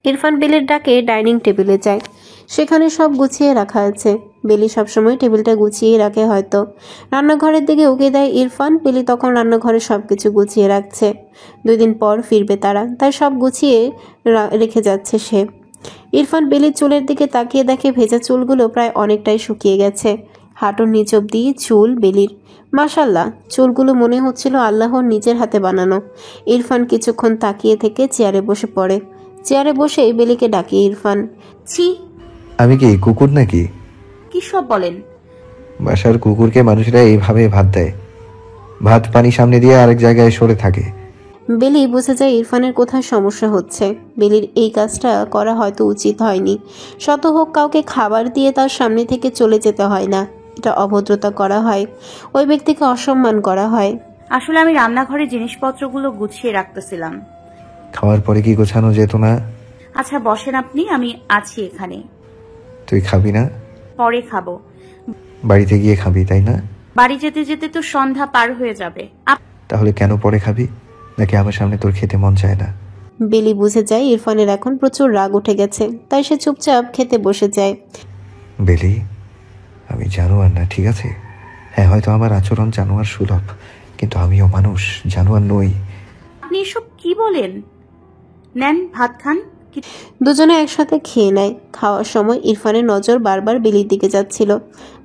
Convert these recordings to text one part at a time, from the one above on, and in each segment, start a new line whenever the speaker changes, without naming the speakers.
ইরফান বেলির ডাকে ডাইনিং টেবিলে যায়। সেখানে সব গুছিয়ে রাখা আছে। বেলি সবসময় টেবিলটা গুছিয়ে রাখে হয়তো। রান্নাঘরের দিকে উঁকে দেয় ইরফান। বেলি তখন রান্নাঘরে সবকিছু গুছিয়ে রাখছে। 2 দিন পর ফিরবে তারা, তাই সব গুছিয়ে রেখে যাচ্ছে সে। ইরফান বেলির চুলের দিকে তাকিয়ে দেখে ভেজা চুলগুলো প্রায় অনেকটাই শুকিয়ে গেছে। হাঁটুর নিচ অব্দি চুল বেলির। মাশাল্লাহ, চুলগুলো মনে হচ্ছিল আল্লাহর নিজের হাতে বানানো। ইরফান কিছুক্ষণ তাকিয়ে থেকে চেয়ারে বসে পড়ে। চেয়ারে বসে বেলিকে ডাকে ইরফান।
ছি,
আমি কি কুকুর নাকি?
কি সব বলেন?
বাসার কুকুরকে মানুষরা এইভাবে ভাত দেয়, ভাত পানি সামনে দিয়ে আরেক জায়গায় সরে থাকে।
বেলি বুঝে যায় ইরফানের কোথায় সমস্যা হচ্ছে। বেলির এই কাজটা করা হয়তো উচিত হয়নি। শত হোক কাউকে খাবার দিয়ে তার সামনে থেকে চলে যেতে হয় না। এটা অভদ্রতা করা হয়, ওই ব্যক্তিকে অসম্মান করা হয়।
আসলে আমি রান্নাঘরের জিনিসপত্রগুলো গুছিয়ে রাখতেছিলাম।
খাওয়ার পরে কি গোছানো যেত না?
আচ্ছা বসেন আপনি, আমি আছি এখানে।
তুই খাবি না?
পরে খাবো।
বাড়িতে গিয়ে খাবি তাই না?
বাড়ি যেতে যেতে তো সন্ধ্যা পার হয়ে যাবে।
তাহলে কেন পরে খাবি? নাকি আমার সামনে তোর খেতে মন চায় না?
বেলি বুঝে যায় ইরফানের এখন প্রচুর রাগ উঠে গেছে, তাই সে চুপচাপ খেতে বসে যায়।
বেলি, আমি জানোয়ার না, ঠিক আছে? হ্যাঁ, হয়তো আমার আচরণ জানোয়ার সুলভ, কিন্তু আমিও মানুষ, জানোয়ার নই।
আপনি এসব কি বলেন? নেন ভাত খান।
দুজনে একসাথে খেয়ে নেয়। খাওয়ার সময় ইরফানের নজর বারবার বেলির দিকে যাচ্ছিল।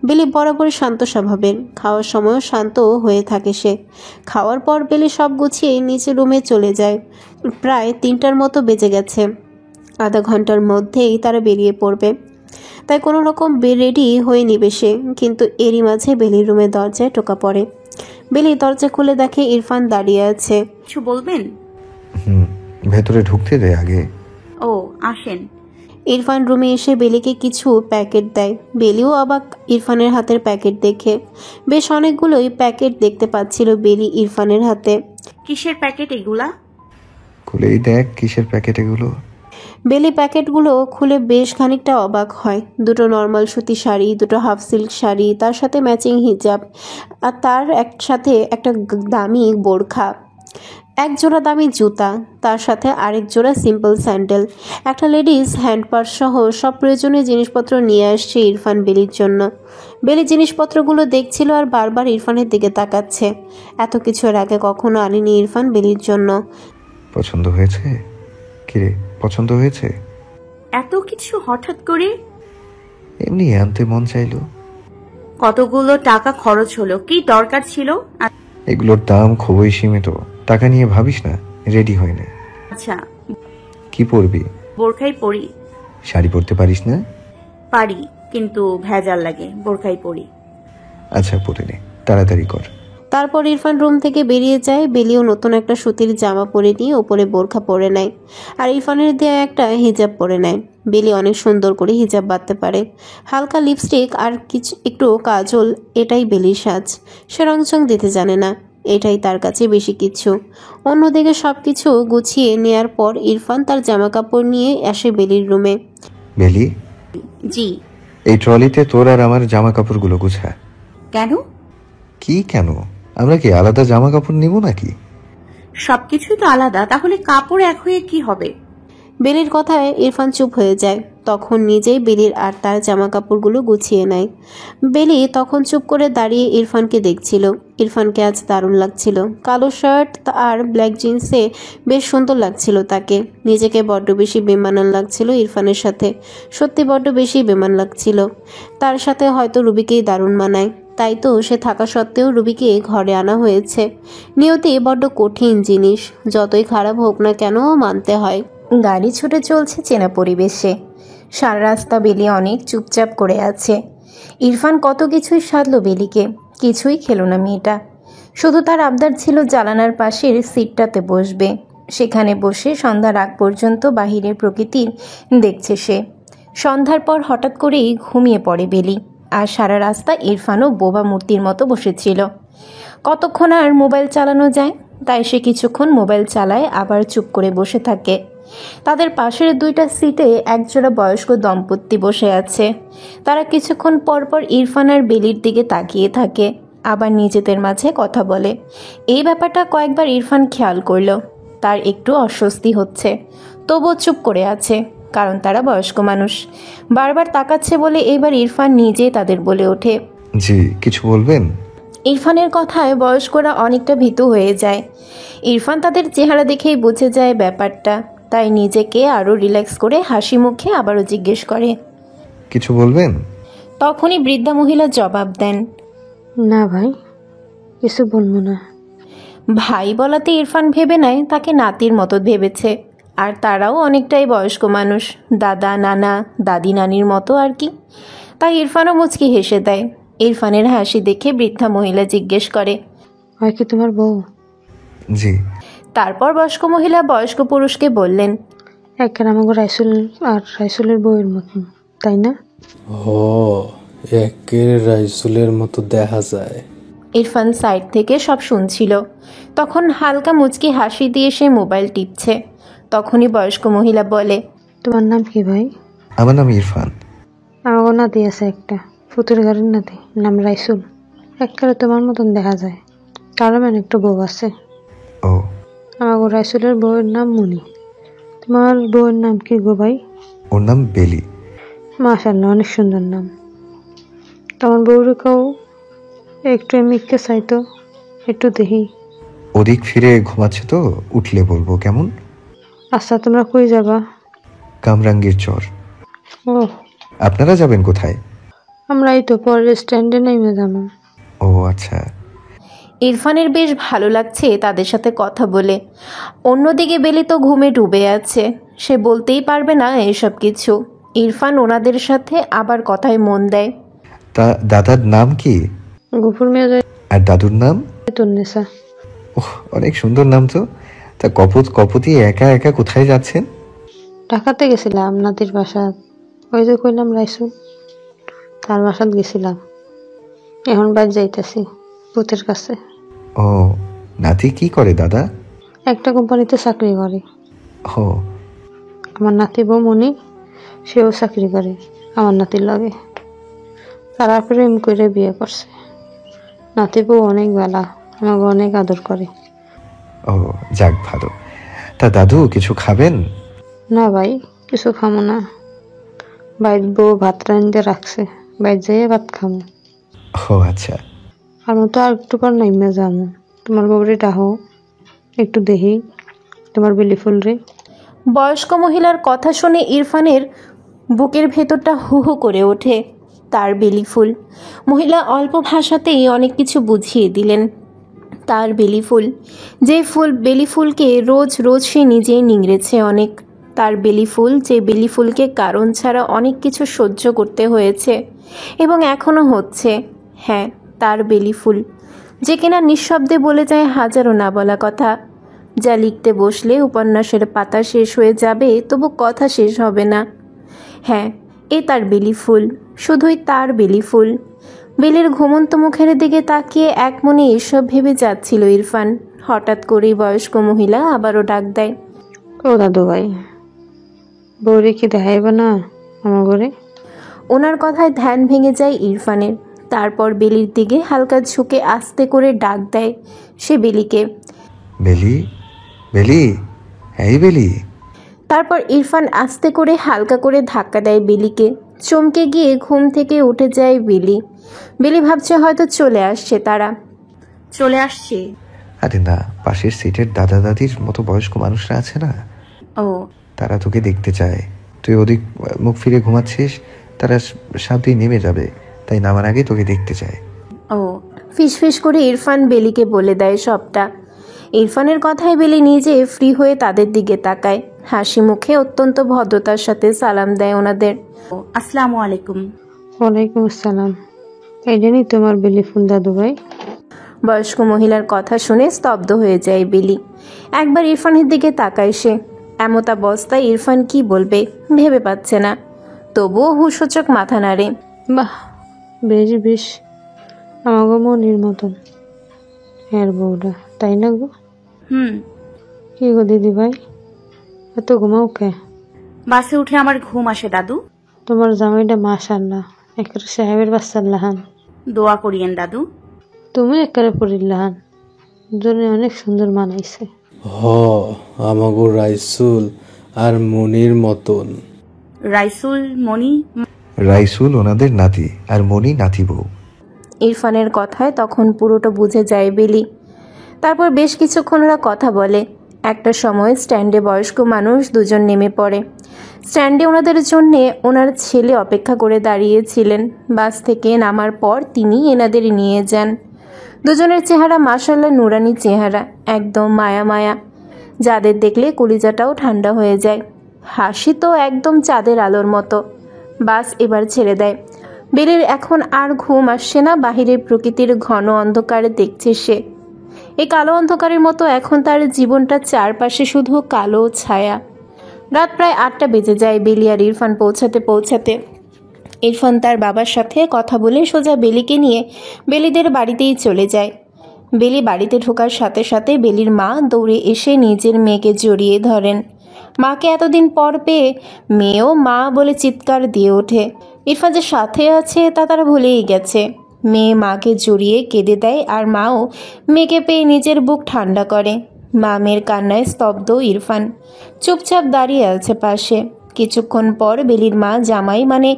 বেলি বরাবরই শান্ত স্বভাবের, খাওয়ার সময়ও শান্ত হয়ে থাকে সে। খাওয়ার পর বেলি সব গুছিয়ে নিচে রুমে চলে যায়। প্রায় 3টার মতো বেজে গেছে। আধা ঘন্টার মধ্যেই তারা বেরিয়ে পড়বে, তাই কোনো রকম রেডি হয়ে নিবে সে। কিন্তু এরই মাঝে বেলির রুমের দরজায় টোকা পড়ে। বেলি দরজা খুলে দেখে ইরফান দাঁড়িয়ে আছে।
কিছু বলবেন?
ভেতরে ঢুকতে দে আগে।
ও আসেন।
ইরফান রুমে এসে বেলিকে কিছু প্যাকেট দেয়। বেলিও অবাক ইরফানের হাতের প্যাকেট দেখে। বেশ অনেকগুলোই প্যাকেট দেখতে পাচ্ছিল বেলি ইরফানের হাতে।
কিসের প্যাকেট এগুলা?
খুলেই দেখ কিসের প্যাকেট এগুলো।
বেলি প্যাকেটগুলো খুলে বেশ খানিকটা অবাক হয়। 2টো নর্মাল সুতি শাড়ি, 2টো হাফ সিল্ক শাড়ি, তার সাথে ম্যাচিং হিজাব, আর তার সাথে একটা দামি বোরখা, 1 জোড়া দামি জুতা, তার সাথে আরেক জোড়া সিম্পল স্যান্ডেল, একটা লেডিস হ্যান্ড পার্স সহ সব প্রয়োজনীয় জিনিসপত্র নিয়ে আসছে ইরফান বেলির জন্য। বেলি জিনিসপত্রগুলো দেখছিল আর বারবার ইরফানের দিকে তাকাচ্ছে। এত কিছুর আগে কখনো আনেনি ইরফান বেলির জন্য।
পছন্দ হয়েছে? কিরে, পছন্দ হয়েছে?
এত কিছু হঠাৎ করে?
এমনি আনতে মন চাইলো।
কতগুলো টাকা খরচ হলো, কি দরকার ছিল?
এগুলোর দাম খুবই সীমিত, টাকা নিয়ে ভাবিস না। রেডি হয় না।
আচ্ছা,
কি পরবি?
বোরখাই পরি।
শাড়ি পরতে পারিস না?
পারি, কিন্তু ভেজাল লাগে, বোরখাই পরি।
আচ্ছা পরে নে, তাড়াতাড়ি কর।
তারপর ইরফান রুম থেকে বেরিয়ে যায়। বেলিও নতুন একটা সুতির জামা পরে নিয়ে ওপরে বোরখা পরে নেয়, আর ইরফানের দেয়া একটা হিজাব পরে নেয়। বেলি অনেক সুন্দর করে হিজাব বাঁধতে পারে। হালকা লিপস্টিক আর কিছু একটু কাজল, এটাই বেলির সাজ। সে রংচং দিতে জানে না, এটাই তার কাছে বেশি কিছু। অন্যদিকে সব কিছু গুছিয়ে নেয়ার পর ইরফান তার জামা কাপড় নিয়ে আসে বেলির রুমে।
বেলি,
জি।
এই ট্রলিতে তোর আর আমার জামা কাপড়গুলো গুছা।
কেন?
কি কেন? আমরা কি আলাদা জামা কাপড় নিব নাকি?
সবকিছুই তো আলাদা, তাহলে কাপড় এক হয়ে কি হবে?
বেলির কথায় ইরফান চুপ হয়ে যায়। তখন নিজেই বেলির আর তার জামা কাপড়গুলো গুছিয়ে নেয়। বেলি তখন চুপ করে দাঁড়িয়ে ইরফানকে দেখছিল। ইরফানকে আজ দারুণ লাগছিল। কালো শার্ট আর ব্ল্যাক জিন্সে বেশ সুন্দর লাগছিল তাকে। নিজেকে বড্ড বেশি বেমানান লাগছিল ইরফানের সাথে। সত্যি বড্ড বেশি বেমান লাগছিল। তার সাথে হয়তো রুবিকেই দারুণ মানায়, তাই তো সে থাকা সত্ত্বেও রুবিকে ঘরে আনা হয়েছে। নিয়তি বড্ড কঠিন জিনিস, যতই খারাপ হোক না কেন মানতে হয়।
গাড়ি ছুটে চলছে চেনা পরিবেশে। সারা রাস্তা বেলি অনেক চুপচাপ করে আছে। ইরফান কত কিছুই সাধলো বেলিকে, কিছুই খেলো না মেয়েটা। শুধু তার আবদার ছিল জানালার পাশের সিটটাতে বসবে। সেখানে বসে সন্ধ্যার আগ পর্যন্ত বাহিরের প্রকৃতির দেখছে সে। সন্ধ্যার পর হঠাৎ করেই ঘুমিয়ে পড়ে বেলি, আর সারা রাস্তা ইরফানও বোবা মূর্তির মতো বসেছিল। কতক্ষণ আর মোবাইল চালানো যায়, তাই সে কিছুক্ষণ মোবাইল চালায়, আবার চুপ করে বসে থাকে। তাদের পাশের 2টা সিটে একজোড়া বয়স্ক দম্পতি বসে আছে। তারা কিছুক্ষণ পর পর ইরফান আর বেলির দিকে তাকিয়ে থাকে, আবার নিজেদের মাঝে কথা বলে। এই ব্যাপারটা কয়েকবার ইরফান খেয়াল করলো। তার একটু অস্বস্তি হচ্ছে, তবুও চুপ করে আছে, কারণ তারা বয়স্ক মানুষ। বারবার তাকাচ্ছে বলে এবার ইরফান নিজে তাদের বলে ওঠে।
জি, কিছু বলবেন?
ইরফানের কথায় বয়স্করা অনেকটা ভীতু হয়ে যায়। ইরফান তাদের চেহারা দেখেই বুঝে যায় ব্যাপারটা, তাই নিজেকে আরও রিল্যাক্স করে হাসি মুখে আবারও জিজ্ঞেস করে।
কিছু বলবেন?
তখনই বৃদ্ধা মহিলা জবাব দেন,
না ভাই, কিছু বলবো না।
ভাই বলাতে ইরফান ভেবে নেয় তাকে নাতির মতো ভেবেছে, আর তারাও অনেকটাই বয়স্ক মানুষ, দাদা নানা দাদি নানির মতো আর কি। তাই ইরফানও মুচকি হেসে দেয়। ইরফানের হাসি দেখে বৃদ্ধা মহিলা জিজ্ঞেস করে,
হয় কি তোমার বউ?
জি।
তারপর বয়স্ক মহিলা বয়স্ক পুরুষকে বললেন,
একের আমাকে রাইসুল আর রাইসুলের বউয়ের মতন, তাই না?
ও, একের রাইসুলের মতো দেখা যায়।
ইরফান সাইড থেকে সব শুনছিল। তখন হালকা মুচকি হাসি দিয়ে সে মোবাইল টিপছে। তখনই বয়স্ক মহিলা বলে,
তোমার নাম কি ভাই?
আমার নাম ইরফান।
আমাকে নাতি আছে একটা, ফুতুর গাড়ির নাতি, নাম রাইসুল। একবারে তোমার মতন দেখা যায়, তার মানে একটা বউ আছে।
ও,
আমাকে রাইসুলের বউয়ের নাম মুনি। তোমার বউয়ের নাম কি গো ভাই?
ওর নাম বেলি।
মাশাআল্লাহ, অনেক সুন্দর নাম। তোমার বউরে কেউ একটু এমিককে চাইতো, একটু দেখি।
ওদিক ফিরে ঘুমাচ্ছে তো, উঠলে বলবো কেমন?
আচ্ছা, তোমরা কই যাবা?
কামরাঙ্গীর চর।
ও,
আপনারা যাবেন কোথায়?
আমরা এই তো পরের স্ট্যান্ডে নেমে যাবো।
ও আচ্ছা।
ইরফানের বেশ ভালো লাগছে তাদের সাথে কথা বলে। অন্যদিকে বেলি তো ঘুমে ডুবে আছে, সে বলতেই পারবে না এসব কিছু। ইরফান ওনাদের সাথে আবার কথায় মন দেয়।
তা দাদার নাম কি?
গফুর মিয়া
আর দাদুর নাম?
জয়তুন্নেসা।
ওহ, অনেক সুন্দর নাম তো। তা কপতি একা একা কোথায় যাচ্ছেন?
ঢাকাতে গেছিলাম নাতির বাসাত, ওই যে কইলাম রাইসুল, তার বাসাত গেছিলাম। এখন বাদ যাইতেছি পুতের কাছে।
ও, নাতি কি করে দাদা?
একটা কোম্পানিতে চাকরি করে।
ও,
আমার নাতি বউ মনি, সেও চাকরি করে আমার নাতির লগে। তারা প্রেম করে বিয়ে করছে। নাতি বউ অনেক বেলা, আমাকে অনেক আদর করে।
ও যাক ভালো। তা দাদু কিছু খাবেন?
না ভাই, কিছু খামো না। বাইর বউ ভাত রাঁধতে রাখছে, বাইর যাইয়ে ভাত খামো।
ও আচ্ছা।
আমি তো আর একটু পর নাইমে যাবো। তোমার বউরে ডাহো, একটু দেখি তোমার বেলি ফুল রে।
বয়স্ক মহিলার কথা শুনে ইরফানের বুকের ভেতরটা হু হু করে ওঠে। তার বেলি ফুল। মহিলা অল্প ভাষাতেই অনেক কিছু বুঝিয়ে দিলেন। তার বেলি ফুল, যে ফুল বেলি ফুলকে রোজ রোজ সে নিজেই নিংড়েছে অনেক। তার বেলি ফুল, যে বেলি ফুলকে কারণ ছাড়া অনেক কিছু সহ্য করতে হয়েছে এবং এখনও হচ্ছে। হ্যাঁ, তার বেলি ফুল, যে কিনা নিঃশব্দে বলে যায় হাজারো না বলা কথা, যা লিখতে বসলে উপন্যাসের পাতা শেষ হয়ে যাবে তবু কথা শেষ হবে না। হ্যাঁ, এ তার বেলি ফুল, শুধুই তার বেলি ফুল। বেলির ঘুমন্ত মুখের দিকে তাকিয়ে এক মনে এসব ভেবে যাচ্ছিল ইরফান। হঠাৎ করেই বয়স্ক মহিলা আবারও ডাক দেয়,
ও দাদু ভাই, বউরে কি দেখাইব না আমার ঘরে?
ওনার কথায় ধ্যান ভেঙে যায় ইরফানের। তারপর বেলির দিকে হালকা ঝুঁকে আস্তে করে ডাক দেয় সে বেলিকে।
বেলি, বেলি, এই বেলি।
তারপর ইরফান আস্তে করে হালকা করে ধাক্কা দেয় বেলিকে। চমকে গিয়ে ঘুম থেকে উঠে যায় বেলি। বেলি ভাবছে হয়তো চলে আসছে তারা।
চলে আসছি।
আরে না, পাশের সিটের দাদা দাদির মতো বয়স্ক মানুষরা আছে না,
ও,
তারা তোকে দেখতে চায়। তুই ওদিক মুখ ফিরে ঘুমাচ্ছিস, তারা সামনেই নেমে যাবে, তাই নামার আগে তোকে দেখতে চায়।
ও,
ফিসফিস করে ইরফান বেলিকে বলে দেয় সবটা। ইরফানের কথায় বেলি নিজে ফ্রি হয়ে তাদের দিকে তাকায়, হাসি মুখে অত্যন্ত ভদ্রতার সাথে সালাম দেয় ওনাদের।
আসসালামু আলাইকুম।
ওয়ালাইকুম আসসালাম। এই জানি তোমার বেলি ফুল দাদু ভাই।
বয়স্ক মহিলার কথা শুনে স্তব্ধ হয়ে যায় বেলি। একবার ইরফানের দিকে তাকায় সে। এমতাবস্থায় ইরফান কি বলবে ভেবে পাচ্ছে না, তবুও হুসূচক মাথা নাড়ে।
বাহ, বেশ বেশ, আমাকে মনির মতন হ্যাঁ বউটা, তাই না গো?
হুম।
কি গো দিদি ভাই, এত ঘুমাও কে?
বাসে উঠে আমার ঘুম আসে দাদু।
তোমার জামাইটা মাশাআল্লাহ, একের সাহেবের বাচ্চার লাহান।
দোয়া করিয়েন দাদু।
তুমি একেবারে পরির লাহান, দুজনে অনেক সুন্দর মানাইছে।
হ, আমাগো রাইসুল আর মনির মতন।
রাইসুল, মনি।
রাইসুল ওনাদের নাতি আর মনি নাতি বউ।
ইরফানের কথায় তখন পুরোটা বুঝে যায় বেলি। তারপর বেশ কিছুক্ষণ ওরা কথা বলে। একটা সময় স্ট্যান্ডে বয়স্ক মানুষ দুজন নেমে পড়ে। স্ট্যান্ডে ওনাদের জন্যে ওনার ছেলে অপেক্ষা করে দাঁড়িয়েছিলেন। বাস থেকে নামার পর তিনি এনাদের নিয়ে যান। দুজনের চেহারা মাশাআল্লাহ নুরানি চেহারা, একদম মায়া মায়া, যাদের দেখলে কলিজাটাও ঠান্ডা হয়ে যায়। হাসি তো একদম চাঁদের আলোর মতো। বাস এবার ছেড়ে দেয়। বেলির এখন আর ঘুম আসছে না। বাহিরের প্রকৃতির ঘন অন্ধকারে দেখছে সে। এই কালো অন্ধকারের মতো এখন তার জীবনটা, চারপাশে শুধু কালো ছায়া। রাত প্রায় 8টা বেজে যায় বেলি আর ইরফান পৌঁছাতে। ইরফান তার বাবার সাথে কথা বলে সোজা বেলিকে নিয়ে বেলিদের বাড়িতেই চলে যায়। বেলি বাড়িতে ঢোকার সাথে সাথে বেলির মা দৌড়ে এসে নিজের মেয়েকে জড়িয়ে ধরেন। মাকে এতদিন পর পেয়ে মেয়েও মা বলে চিৎকার দিয়ে ওঠে। ইরফান যে সাথে আছে তা তারা ভুলেই গেছে। মেয়ে মাকে জড়িয়ে কেঁদে দেয় আর মাও মেয়েকে পেয়ে নিজের বুক ঠান্ডা করে। মা মেয়ের কান্নায় স্তব্ধ। ইরফান চুপচাপ দাঁড়িয়ে আছে পাশে। কিছুক্ষণ পর বেলির মা জামাই মানে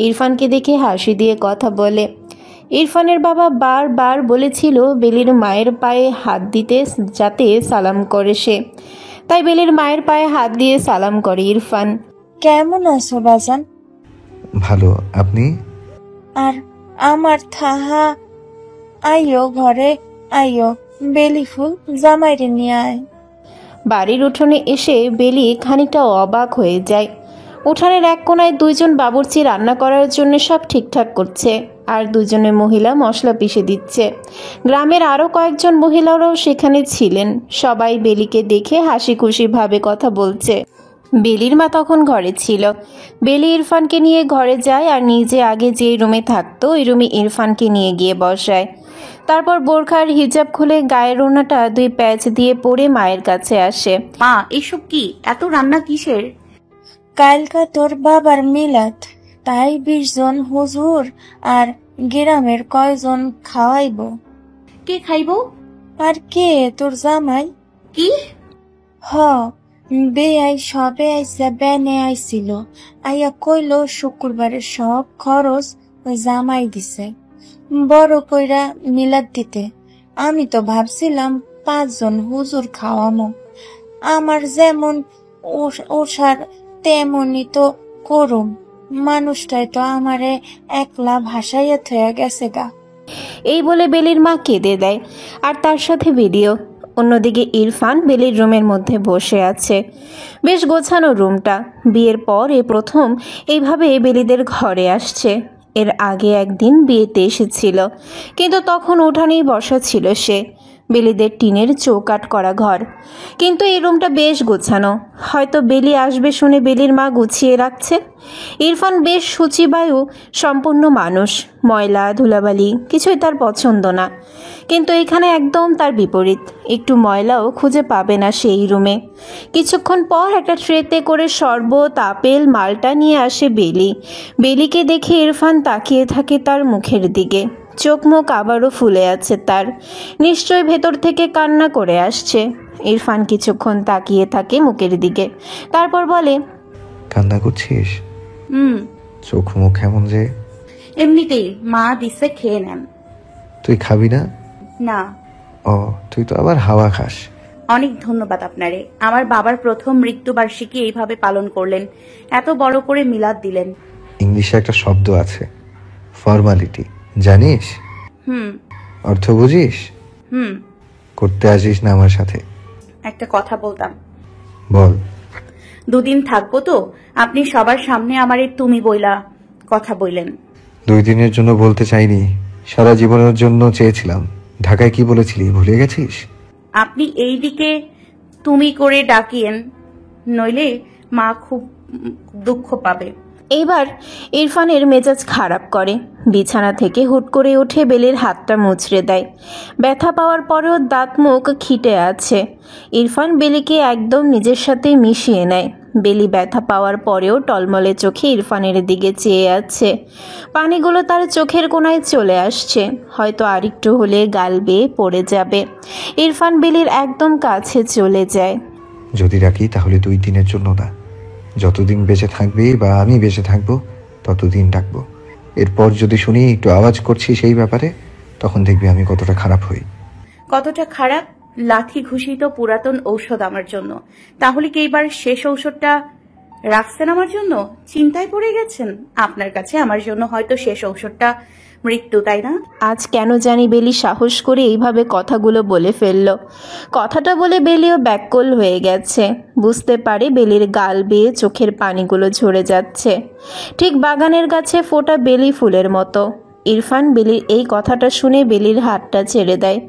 ইরফানকে দেখে হাসি দিয়ে কথা বলে। ইরফানের বাবা বারবার বলেছিল বেলির মায়ের পায়ে হাত দিতে, যাতে সালাম করে সে। তাই বেলির মায়ের পায়ে হাত দিয়ে সালাম করে ইরফান।
কেমন আছো বাজান?
ভালো, আপনি?
আর আমার থাহা আইও ঘরে আইও, বেলি ফুল জামাইরে নিয়ে আয়।
বাড়ির উঠোনে এসে বেলি খানিকটা অবাক হয়ে যায়। উঠানের এক কোনায় দুইজন বাবুর্চি রান্না করার জন্য সব ঠিকঠাক করছে, আর দুজনে মহিলা মশলা পিষে দিচ্ছে। গ্রামের আরও কয়েকজন মহিলারাও সেখানে ছিলেন। সবাই বেলিকে দেখে হাসি খুশি ভাবে কথা বলছে। বেলির মা তখন ঘরে ছিল। বেলি ইরফানকে নিয়ে ঘরে যায় আর নিজে আগে যে রুমে থাকতো ওই রুমে ইরফানকে নিয়ে গিয়ে বসায়। তারপর বোরখার হিজাব খুলে গায়ের ওড়নাটা 2 প্যাচ দিয়ে পরে মায়ের কাছে আসে।
মা, এসব কি? এত রান্না কিসের?
কালকা তোর বাবার মিলাদ, তাই 20 জন হুজুর আর গ্রামের কয়জন খাওয়াইব।
কে খাইবো?
আর কে? তোর জামাই।
কি?
হ, বেয়াই সবে আইসা বেনে আইছিল, আইয়া কইলো শুক্রবারের সব খরচ ওই জামাই দিছে বড় কইরা মিলাদ দিতে। আমি তো ভাবছিলাম 5 জন হুজুর খাওয়ামো। আমার যেমন ওষার তেমনই তো করুম। মানুষটাই তো আমারে একলা ভাসাইয়া থয়ে গেছে গা।
এই বলে বেলির মা কেঁদে দেয়, আর তার সাথে বেলিও। অন্যদিকে ইরফান বেলির রুমের মধ্যে বসে আছে। বেশ গোছানো রুমটা। বিয়ের পর এই প্রথম এইভাবে বেলিদের ঘরে আসছে। এর আগে একদিন বিয়েতে এসেছিল, কিন্তু তখন উঠানেই বসা ছিল সে। বেলিদের টিনের চৌকাট করা ঘর, কিন্তু এই রুমটা বেশ গোছানো। হয়তো বেলি আসবে শুনে বেলির মা গুছিয়ে রাখছে। ইরফান বেশ শুচিবায়ু সম্পূর্ণ মানুষ। ময়লা ধুলাবালি কিছুই তার পছন্দ না, কিন্তু এখানে একদম তার বিপরীত। একটু ময়লাও খুঁজে পাবে না সেই রুমে। কিছুক্ষণ পর একটা ট্রেতে করে শরবত, আপেল, মালটা নিয়ে আসে বেলি। বেলিকে দেখে ইরফান তাকিয়ে থাকে তার মুখের দিকে। চোখ মুখ আবারও ফুলে আছে তার। নিশ্চয় ভেতর থেকে কান্না করে আসছে। ইরফান কিছুক্ষণ তাকিয়ে থাকে মুখের দিকে, তারপর বলে,
কান্না করছিস? চোখ মুখ এমন যে?
এমনিতেই মা দিছে, খেয়ে নেন।
তুই খাবি না?
না।
ও, তুই তো আবার হাওয়া খাস।
অনেক ধন্যবাদ আপনারে। আমার বাবার প্রথম মৃত্যুবার্ষিকী এইভাবে পালন করলেন, এত বড় করে মিলাদ দিলেন।
ইংলিশে একটা শব্দ আছে, ফর্মালিটি, জানিস? অর্থ বুঝিস? করতে আসিস না আমার সাথে?
একটা কথা বলতাম।
বল।
2 দিন থাকবো তো, আপনি সবার সামনে আমারে তুমি বইলা কথা বললেন।
2 দিনের জন্য বলতে চাইনি, সারা জীবনের জন্য চেয়েছিলাম। ঢাকায় কি বলেছিলি ভুলে গেছিস?
আপনি এই দিকে তুমি করে ডাকিয়েন, নইলে মা খুব দুঃখ পাবে।
এইবার ইরফানের মেজাজ খারাপ করে। বিছানা থেকে হুট করে উঠে বেলির হাতটা মুচড়ে দেয়। ব্যথা পাওয়ার পরেও দাঁত মুখ খিটে আছে। ইরফান বেলিকে একদম নিজের সাথে মিশিয়ে নেয়। বেলি ব্যথা পাওয়ার পরেও টলমলে চোখে ইরফানের দিকে চেয়ে আছে। পানিগুলো তার চোখের কোণায় চলে আসছে। হয়তো আরেকটু হলে গাল বেয়ে পড়ে যাবে। ইরফান বেলির একদম কাছে চলে যায়।
যদি রাখি তাহলে 2 দিনের জন্য না, যতদিন বেঁচে থাকবি বা আমি বেঁচে থাকবো ততদিন ডাকবো। এরপর যদি শুনি একটু আওয়াজ করছি সেই ব্যাপারে, তখন দেখবি আমি কতটা খারাপ হই।
কতটা খারাপ? লাথি ঘুষিত পুরাতন ঔষধ আমার জন্য। তাহলে কি এইবার শেষ ঔষধটা রাখছেন আমার জন্য? চিন্তায় পড়ে গেছেন? আপনার কাছে আমার জন্য হয়তো শেষ ঔষধটা মৃত্যু, তাই না?
আজ কেন জানি বেলি সাহস করে এইভাবে কথাগুলো বলে ফেলল। কথাটা বলে বেলিও ব্যাকুল হয়ে গেছে। বুঝতে পারে বেলির গাল বেয়ে চোখের পানিগুলো ঝরে যাচ্ছে, ঠিক বাগানের গাছে ফোটা বেলি ফুলের মতো। ইরফান বেলির এই কথাটা শুনে বেলির হাতটা ছেড়ে দেয়।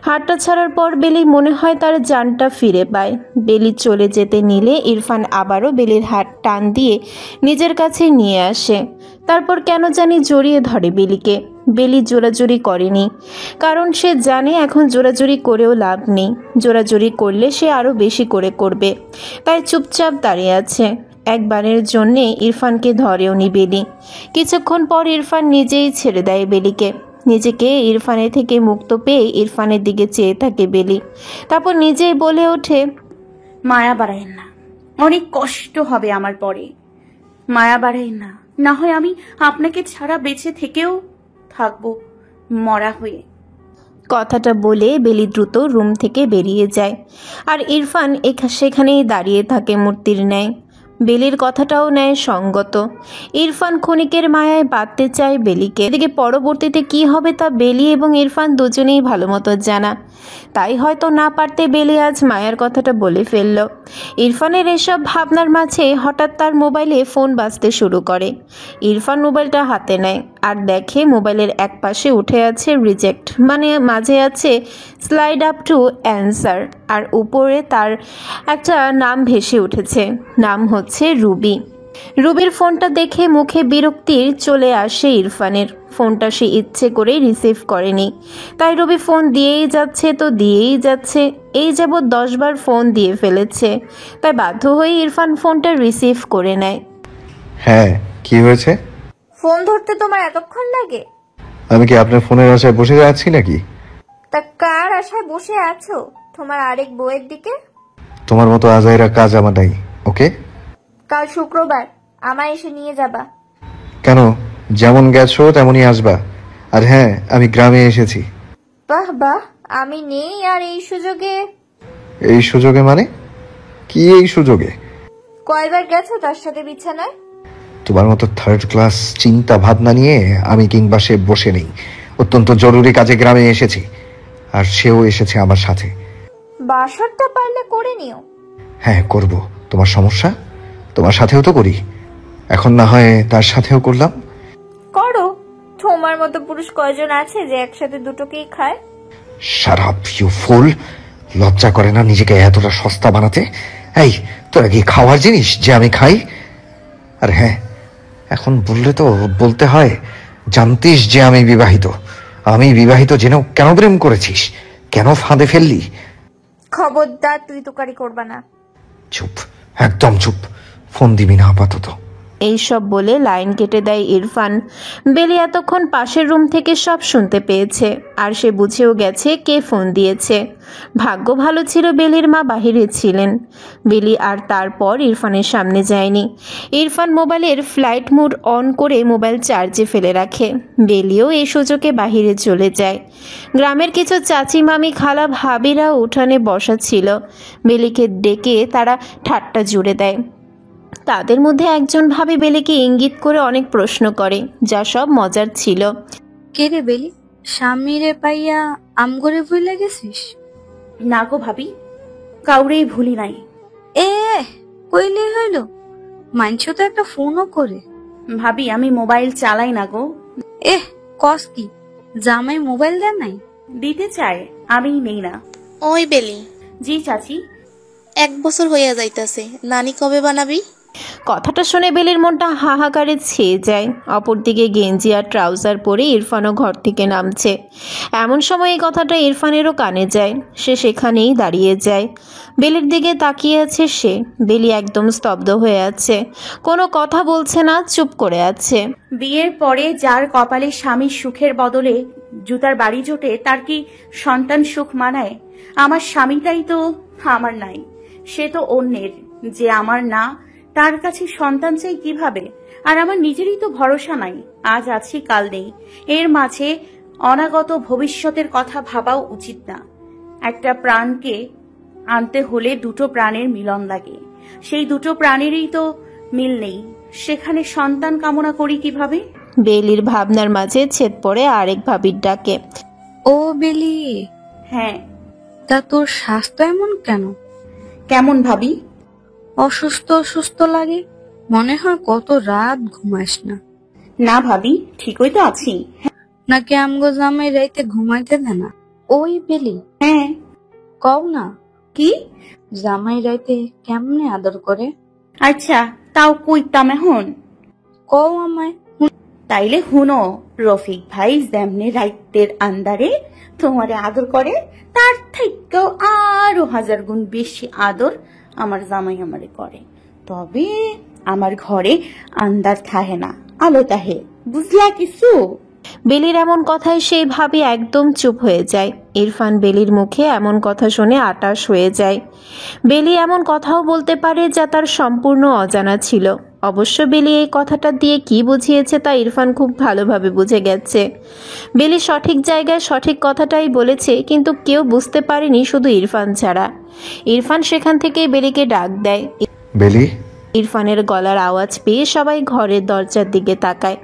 হাতটা ছাড়ার পর বেলি মনে হয় তার জানটা ফিরে পায়। বেলি চলে যেতে নিলে ইরফান আবারও বেলির হাত টান দিয়ে নিজের কাছে নিয়ে আসে। তারপর কেন জানি জড়িয়ে ধরে বেলিকে। বেলি জোরাজুরি করেনি, কারণ সে জানে এখন জোরাজুরি করেও লাভ নেই। জোরাজুরি করলে সে আরও বেশি করে করবে, তাই চুপচাপ দাঁড়িয়ে আছে। একবারের জন্যে ইরফানকে ধরেও নি বেলি। কিছুক্ষণ পর ইরফান নিজেই ছেড়ে দেয় বেলিকে। নিজেকে ইরফানের থেকে মুক্ত পেয়ে ইরফানের দিকে চেয়ে থাকে বেলি। তারপর নিজেই বলে ওঠে,
মায়া বাড়ায়েন না, অনেক কষ্ট হবে আমার পরে। মায়া বাড়ায়েন না, না হয় আমি আপনাকে ছাড়া বেঁচে থেকেও থাকবো মরা হয়ে।
কথাটা বলে বেলি দ্রুত রুম থেকে বেরিয়ে যায়, আর ইরফান সেখানেই দাঁড়িয়ে থাকে মূর্তির ন্যায়। বেলির কথাটাও ন্যায় সঙ্গত। ইরফান ক্ষণিকের মায়ায় বাঁধতে চায় বেলিকে। এদিকে পরবর্তীতে কি হবে তা বেলি এবং ইরফান দুজনেই ভালো মতো জানা, তাই হয়তো না পারতে বেলি আজ মায়ার কথাটা বলে ফেলল। ইরফানের এসব ভাবনার মাঝে হঠাৎ তার মোবাইলে ফোন বাজতে শুরু করে। ইরফান মোবাইলটা হাতে নেয় আর দেখে মোবাইলের এক পাশে উঠে আছে রিজেক্ট, মানে মাঝে আছে স্লাইড আপ টু অ্যান্সার, আর উপরে তার একটা নাম ভেসে উঠেছে। নাম হচ্ছে রুবি। রুবির ফোনটা দেখে মুখে বিরক্তির চলে আসে ইরফানের। ফোনটা সে ইচ্ছে করে রিসিভ করেনি, তাই রুবি ফোন দিয়েই যাচ্ছে তো দিয়েই যাচ্ছে। এই যাবৎ 10 বার ফোন দিয়ে ফেলেছে, তাই বাধ্য হয়ে ইরফান ফোনটা রিসিভ করে নেয়।
হ্যাঁ, কি হয়েছে?
ফোন ধরতে তোমার এতক্ষণ লাগে?
আমি কি আপনার ফোনের আশায় বসে আছি নাকি?
তা কার আশায় বসে আছো? তোমার আরেক বউয়ের দিকে?
তোমার মতো আজাইরা কাজ আমার নাই। ওকে,
কাল শুক্রবার আমায় এসে নিয়ে যাবা।
কেন? যেমন গেছো তেমনই আসবা। আর হ্যাঁ, আমি গ্রামে এসেছি।
বাহ বাহ, আমি নেই আর এই সুযোগে?
এই সুযোগে মানে? কি এই সুযোগে?
কয়বার গেছো তার সাথে বিছানায়?
তোমার মতো থার্ড ক্লাস চিন্তা ভাবনা নিয়ে আমি কিংবা সে বসে নেই। অত্যন্ত জরুরি কাজে গ্রামে এসেছি, আর সেও এসেছে আমার সাথে।
বাসরটা পারলে করে নিও।
হ্যাঁ, করব। তোমার সমস্যা? তোমার সাথেও তো করি। এখন না হয় তার সাথেও করলাম।
করো। তোমার মতো পুরুষ কয়জন আছে যে একসাথে দুটোকেই খায়?
শাট আপ ইউ ফুল! লজ্জা করে না নিজেকে এতটা সস্তা বানাতে? এই, তোরা কি খাওয়ার জিনিস যে আমি খাই? আর হ্যাঁ, এখন বললে তো বলতে হয়, জানতিস যে আমি বিবাহিত। আমি বিবাহিত জেনেও কেন প্রেম করেছিস? কেন ফাঁদে ফেললি?
খবরদার তুই তোকারি করবা না।
চুপ, একদম চুপ। ফোন দিবি না আপাতত।
এইসব বলে লাইন কেটে দেয় ইরফান। বেলি এতক্ষণ পাশের রুম থেকে সব শুনতে পেয়েছে, আর সে বুঝেও গেছে কে ফোন দিয়েছে। ভাগ্য ভালো ছিল বেলির মা বাহিরে ছিলেন। বেলি আর তারপর ইরফানের সামনে যায়নি। ইরফান মোবাইলের ফ্লাইট মোড অন করে মোবাইল চার্জে ফেলে রাখে। বেলিও এই সুযোগে বাহিরে চলে যায়। গ্রামের কিছু চাচি মামি খালা ভাবিরা উঠানে বসা ছিল। বেলিকে ডেকে তারা ঠাট্টা জুড়ে দেয়। তাদের মধ্যে একজন ভাবি বেলিকে ইঙ্গিত করে অনেক প্রশ্ন করে, যা সব মজার ছিল।
কে রে বেলি, স্বামীরে পাইয়া আমগরে ভুলে গেছিস?
না গো ভাবি, কাউরেই ভুলি নাই।
এ কইলে হইল, মানছ তো একটা ফোনও করে।
ভাবি, আমি মোবাইল চালাই না গো।
কস কি, জামাই মোবাইল দেয় নাই?
দিতে চায়, আমি নেই না।
ওই বেলি,
জি চাচি।
1 বছর হইয়া যাইতাছে, নানি কবে বানাবি?
কথাটা শুনে বেলির মনটা হাহাকারে ছেয়ে যায়। অপরদিকে গেঞ্জি আর ট্রাউজার পরে ইরফানও ঘর থেকে নামছে। এমন সময় এই কথাটা ইরফানেরও কানে যায়। সে সেখানেই দাঁড়িয়ে যায়। বেলির দিকে তাকিয়ে আছে সে। বেলি একদম স্তব্ধ হয়ে আছে, কোনো কথা বলছে না, চুপ করে আছে।
বিয়ের পরে যার কপালে স্বামীর সুখের বদলে জুতার বাড়ি জোটে, তার কি সন্তান সুখ মানায়? আমার স্বামীটাই তো আমার নাই, সে তো অন্যের। যে আমার না, তার কাছে সন্তান চাই কিভাবে? আর আমার নিজেরই তো ভরসা নাই। আজ আছি কাল নেই, এর মাঝে অনাগত ভবিষ্যতের কথা ভাবাও উচিত না। একটা প্রাণকে আনতে হলে দুটো প্রাণের মিলন লাগে, সেই দুটো প্রাণেরই তো মিল নেই, সেখানে সন্তান কামনা করি কিভাবে?
বেলির ভাবনার মাঝে ছেদ পড়ে আরেক ভাবির ডাকে।
ও বেলি,
হ্যাঁ।
তা তোর স্বাস্থ্য এমন কেন?
কেমন ভাবি?
অসুস্থ অসুস্থ লাগে, মনে হয় কত রাত ঘুমাস না।
না ভাবি, ঠিকই তো আছি।
নাকি আমগো জামাই রাইতে ঘুমাইতে দেয় না? ওই বেলি,
হ্যাঁ।
কও না
কি?
জামাই রাইতে কেমনে আদর করে?
আচ্ছা, তাও কইতাম এখন।
কও আমায়।
তাইলে হুনো, রফিক ভাই যেমনে রাইতের আন্দারে তোমারে আদর করে, তার থেকেও আরো 1000 গুণ বেশি আদর আমার জামাই আমারে করে। তবে আমার ঘরে আন্দার থাহে না, আলো তাহে। বুঝলা কিছু?
বেলির এমন কথায় সেই ভাবি একদম চুপ হয়ে যায়। ইরফান বেলির মুখে এমন কথা শুনে আটাশ হয়ে যায়। বেলি এমন কথাও বলতে পারে যা তার সম্পূর্ণ অজানা ছিল। অবশ্য বেলি এই কথাটা দিয়ে কি বুঝিয়েছে তা ইরফান খুব ভালোভাবে বুঝে গেছে। বেলি সঠিক জায়গায় সঠিক কথাটাই বলেছে, কিন্তু কেউ বুঝতে পারেনি শুধু ইরফান ছাড়া। ইরফান সেখান থেকে বেলিকে ডাক দেয়।
বেলি,
ইরফানের গলার আওয়াজ পেয়ে সবাই ঘরের দরজার দিকে তাকায়,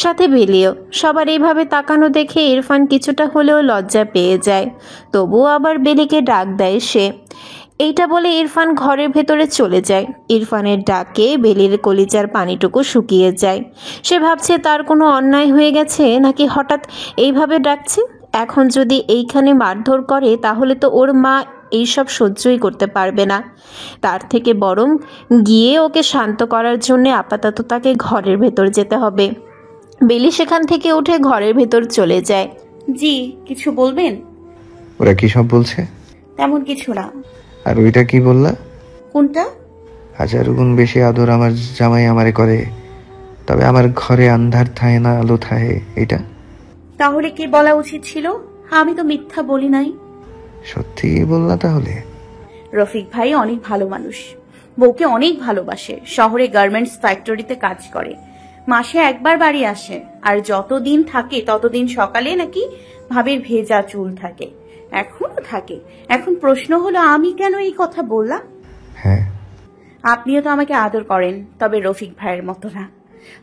সাথে বেলিও। সবার এইভাবে তাকানো দেখে ইরফান কিছুটা হলেও লজ্জা পেয়ে যায়, তবুও আবার বেলিকে ডাক দেয় সে। এইটা বলে ইরফান ঘরের ভেতরে চলে যায়। ইরফানের ডাকে বেলির কলিজার পানিটুকু শুকিয়ে যায়। সে ভাবছে তার কোনো অন্যায় হয়ে গেছে নাকি হঠাৎ এইভাবে ডাকছে। এখন যদি এইখানে মারধর করে তাহলে তো ওর মা এইসব সহ্যই করতে পারবে না। তার থেকে বরং গিয়ে ওকে শান্ত করার জন্য আপাতত তাকে ঘরের ভেতর যেতে হবে। বেলি সেখান থেকে উঠে ঘরের ভেতর চলে যায়।
জি, কিছু বলবেন?
ওরা কি সব বলছে?
তেমন কিছু না।
আর ওইটা কি বললা?
কোনটা?
1000 গুণ বেশি আদর আমার জামাই আমারে করে, তবে আমার ঘরে আন্ধার থাহে না, আলো থাহে, এটা?
তাহলে কি বলা উচিত ছিল? আমি তো মিথ্যা বলি নাই।
সত্যি বললা তাহলে?
রফিক ভাই অনেক ভালো মানুষ, বউকে অনেক ভালোবাসে। শহরে গার্মেন্টস ফ্যাক্টরিতে কাজ করে, মাসে একবার বাড়ি আসে। আর যতদিন থাকে ততদিন সকালে নাকি ভাবির ভেজা চুল থাকে, এখনো থাকে। এখন প্রশ্ন হলো আমি কেন এই কথা বললাম?
হ্যাঁ,
আপনিও তো আমাকে আদর করেন, তবে রফিক ভাইয়ের মতো না।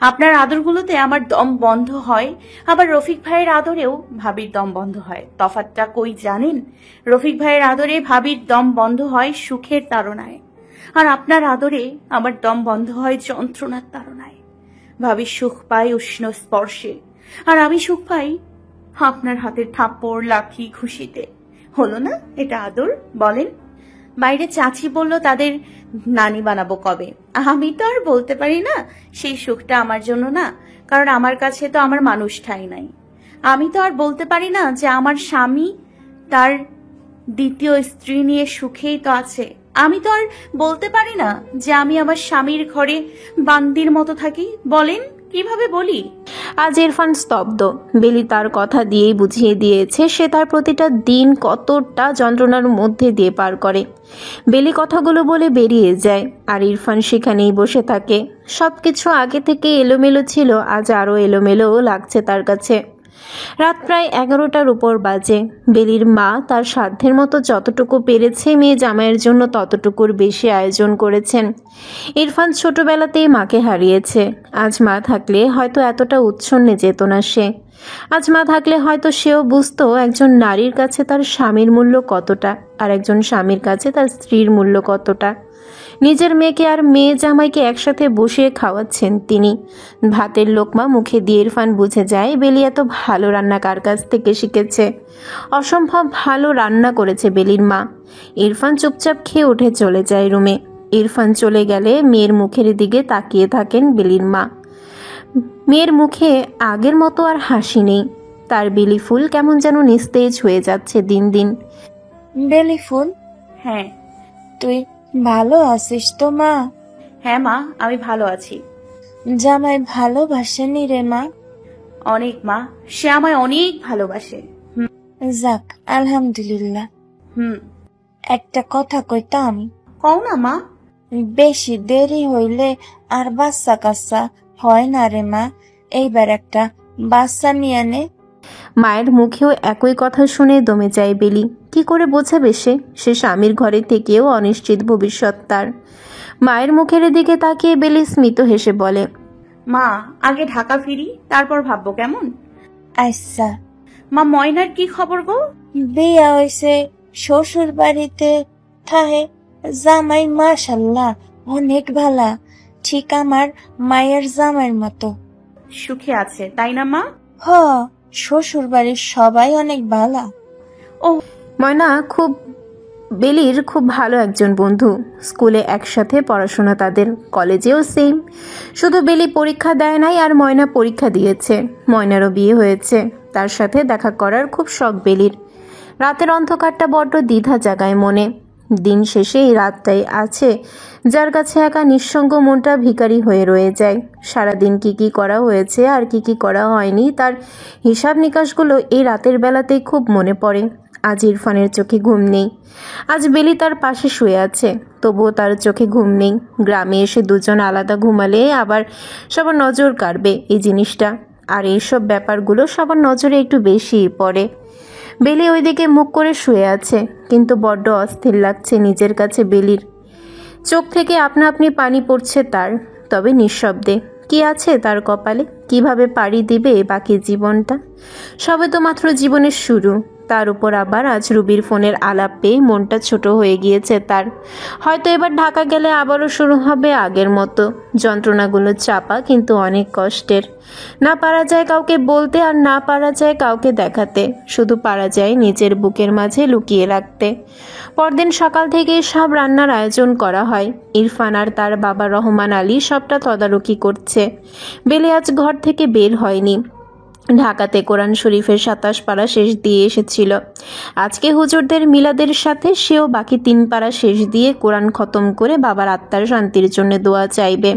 আপনার আদরগুলোতে আমার দম বন্ধ হয়, আবার রফিক ভাইয়ের আদরেও ভাবির দম বন্ধ হয়। তফাৎটা কই জানেন? রফিক ভাইয়ের আদরে ভাবির দম বন্ধ হয় সুখের তাড়নায়, আর আপনার আদরে আমার দম বন্ধ হয় যন্ত্রণার তাড়নায়। ভাবির সুখ পাই উষ্ণ স্পর্শে, আর আমি সুখ পাই আপনার হাতের থাপ্পড়, লাথি, খুশিতে। হলো না এটা আদর? বলেন। বাইরে চাচি বলল তাদের নানি বানাবো কবে। আমি তো আর বলতে পারি না সেই সুখটা আমার জন্য না, কারণ আমার কাছে তো আমার মানুষ ঠাঁই নাই। আমি তো আর বলতে পারি না যে আমার স্বামী তার দ্বিতীয় স্ত্রী নিয়ে সুখেই তো আছে। আমি তো আর বলতে পারি না যে আমি আমার স্বামীর ঘরে বান্দির মতো থাকি। বলেন, কিভাবে বলি?
আজ ইরফান স্তব্ধ। বেলি তার কথা দিয়েই বুঝিয়ে দিয়েছে সে তার প্রতিটা দিন কতটা যন্ত্রণার মধ্যে দিয়ে পার করে। বেলি কথাগুলো বলে বেরিয়ে যায়, আর ইরফান সেখানেই বসে থাকে। সবকিছু আগে থেকে এলোমেলো ছিল, আজ আরও এলোমেলো লাগছে তার কাছে। রাত প্রায় 11টার উপর বাজে। বেলির মা তার সাধ্যের মতো যতটুকু পেরেছে মেয়ে জামাইয়ের জন্য ততটুকুর বেশি আয়োজন করেছেন। ইরফান ছোটবেলাতেই মাকে হারিয়েছে। আজ মা থাকলে হয়তো এতটা উচ্ছন্নে যেত না সে। আজ মা থাকলে হয়তো সেও বুঝতো একজন নারীর কাছে তার স্বামীর মূল্য কতটা, আর একজন স্বামীর কাছে তার স্ত্রীর মূল্য কতটা। নিজের মেয়েকে আর মেয়ে জামাইকে একসাথে বসিয়ে খাওয়াচ্ছেন তিনি। ভাতের লোকমা মুখে দিয়ে ইরফান বুঝে যায় বেলি এত ভালো রান্না কার কাছ থেকে শিখেছে। অসম্ভব ভালো রান্না করেছে বেলির মা। ইরফান চুপচাপ খেয়ে উঠে চলে যায় রুমে। ইরফান চলে গেলে মেয়ের মুখের দিকে তাকিয়ে থাকেন বেলির মা। মেয়ের মুখে আগের মতো আর হাসি নেই। তার বেলি ফুল কেমন যেন নিস্তেজ হয়ে যাচ্ছে দিন দিন।
বেলি ফুল,
হ্যাঁ।
তুই ভালো আছিস তো মা?
হ্যাঁ মা, আমি ভালো আছি।
জামাই ভালোবাসেনি রে মা?
অনেক মা, সে আমায় অনেক ভালোবাসে।
যাক, আলহামদুলিল্লাহ।
হুম।
একটা কথা কইতাম।
কও না মা।
বেশি দেরি হইলে আর বাচ্চা কাচ্চা হয় না রে মা, এইবার একটা বাচ্চা নিয়ে নে।
মায়ের মুখেও একই কথা শুনে দমে যায় বেলি। কি করে বোঝাবে সে স্বামীর ঘরে থেকেও অনিশ্চিত ভবিষ্যৎ তার। মায়ের মুখের দিকে তাকিয়ে বেলি স্মিত হেসে বলে,
মা আগে ঢাকা ফিরি, তারপর ভাববো কেমন?
আচ্ছা।
মা ময়নার কি খবর গো?
বিয়া হইছে, শ্বশুর বাড়িতে থাহে, জামাই মাশাল্লাহ অনেক ভালা, ঠিক আমার মায়ের জামাইয়ের মতো।
সুখে আছে তাই না মা?
হ, শ্বশুর বাড়ির সবাই অনেক ভালা।
ময়না বেলির খুব ভালো একজন বন্ধু। স্কুলে একসাথে পড়াশোনা তাদের, কলেজেও সেম। শুধু বেলি পরীক্ষা দেয় নাই, আর ময়না পরীক্ষা দিয়েছে। ময়নারও বিয়ে হয়েছে। তার সাথে দেখা করার খুব শখ বেলির। রাতের অন্ধকারটা বড্ড দ্বিধা জাগায় মনে। দিন শেষে এই রাতটাই আছে যার কাছে একা নিঃসঙ্গ মনটা ভিখারি হয়ে রয়ে যায়। সারাদিন কি করা হয়েছে আর কি করা হয়নি তার হিসাব নিকাশগুলো এই রাতের বেলাতেই খুব মনে পড়ে। আজ ইরফানের চোখে ঘুম নেই। আজ বেলি তার পাশে শুয়ে আছে, তবুও তার চোখে ঘুম নেই। গ্রামে এসে দুজন আলাদা ঘুমালে আবার সবার নজর কাড়বে এই জিনিসটা, আর এইসব ব্যাপারগুলো সবার নজরে একটু বেশিই পড়ে। বেলি ওইদিকে মুখ করে শুয়ে আছে, কিন্তু বড্ড অস্থির লাগছে নিজের কাছে বেলির। চোখ থেকে আপনা আপনি পানি পড়ছে তার, তবে নিঃশব্দে। কি আছে তার কপালে? কিভাবে পাড়ি দিবে বাকি জীবনটা? সবে তো মাত্র জীবনের শুরু। তার উপর আবার আজ রুবির ফোনের আলাপ পেয়ে মনটা ছোট হয়ে গিয়েছে তার। হয়তো এবার ঢাকা গেলে আবারও শুরু হবে আগের মতো। যন্ত্রণাগুলো চাপা কিন্তু অনেক কষ্টের। না পারা যায় কাউকে বলতে, আর না পারা যায় কাউকে দেখাতে, শুধু পারা যায় নিজের বুকের মাঝে লুকিয়ে রাখতে। পরদিন সকাল থেকে সব রান্নার আয়োজন করা হয়। ইরফান আর তার বাবা রহমান আলী সবটা তদারকি করছে। বেলি আজ ঘর থেকে বের হয়নি। ঢাকাতে কোরআন শরীফের 27 পারা শেষ দিয়ে এসেছিল। আজকে হুজুরদের মিলাদের সাথে সেও বাকি 3 পারা শেষ দিয়ে কোরআন খতম করে বাবার আত্মার শান্তির জন্য দোয়া চাইবে।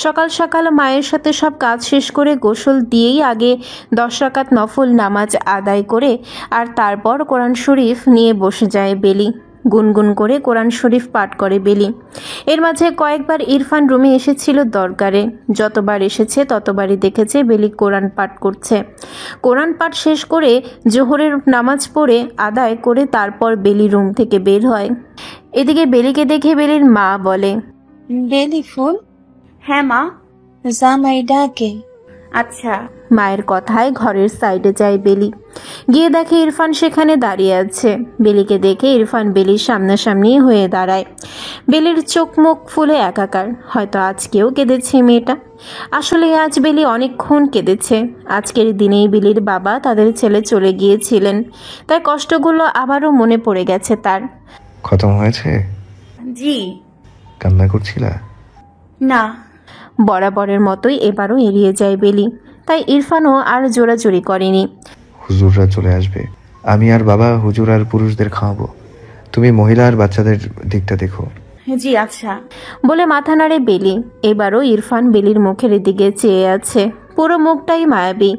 সকাল সকাল মায়ের সাথে সব কাজ শেষ করে গোসল দিয়েই আগে 10 রাকাত নফল নামাজ আদায় করে আর তারপর কোরআন শরীফ নিয়ে বসে যায় বেলি। গুনগুন করে কোরআন শরীফ পাঠ করে বেলি। এর মাঝে কয়েকবার ইরফান রুমে এসেছিল দরকারে। যতবার এসেছে ততবারই দেখেছে বেলি কোরআন পাঠ করছে। কোরআন পাঠ শেষ করে জোহরের নামাজ পড়ে আদায় করে তারপর বেলি রুম থেকে বের হয়। এদিকে বেলিকে দেখে বেলির মা বলে,
বেলি ফুল?
হ্যাঁ মা।
জামাই ডাকে।
আচ্ছা।
মায়ের কথায় ঘরের সাইডে যায় বেলি। গিয়ে দেখে ইরফান সেখানে দাঁড়িয়ে আছে। বেলিকে দেখে ইরফান বেলির সামনাসামনি হয়ে দাঁড়ায়। বেলির চোখ মুখ ফুলে একাকার। হয়তো আজকেও কেঁদেছে মেয়েটা। আসলে আজ বেলি অনেকক্ষণ কেঁদেছে। আজকের দিনেই বেলির বাবা তাদের ছেলে চলে গিয়েছিলেন, তাই কষ্টগুলো আবারও মনে পড়ে গেছে তার।
খতম হয়েছে?
জি।
কান্না করছিলা?
না।
বরাবরের মতোই এবারও এড়িয়ে যায় বেলি, তাই ইরফানও আর জোরাজুরি করেনি।
হুজুররা চলে আসবে, আমি আর বাবা হুজুর আর পুরুষদের খাওয়াবো, তুমি মহিলা আর বাচ্চাদের দিকটা দেখো।
জি আচ্ছা
বলে মাথা নাড়ে বেলি। এবারও ইরফান বেলির মুখের দিকে চেয়ে আছে। পুরো মুখটাই মায়াবী,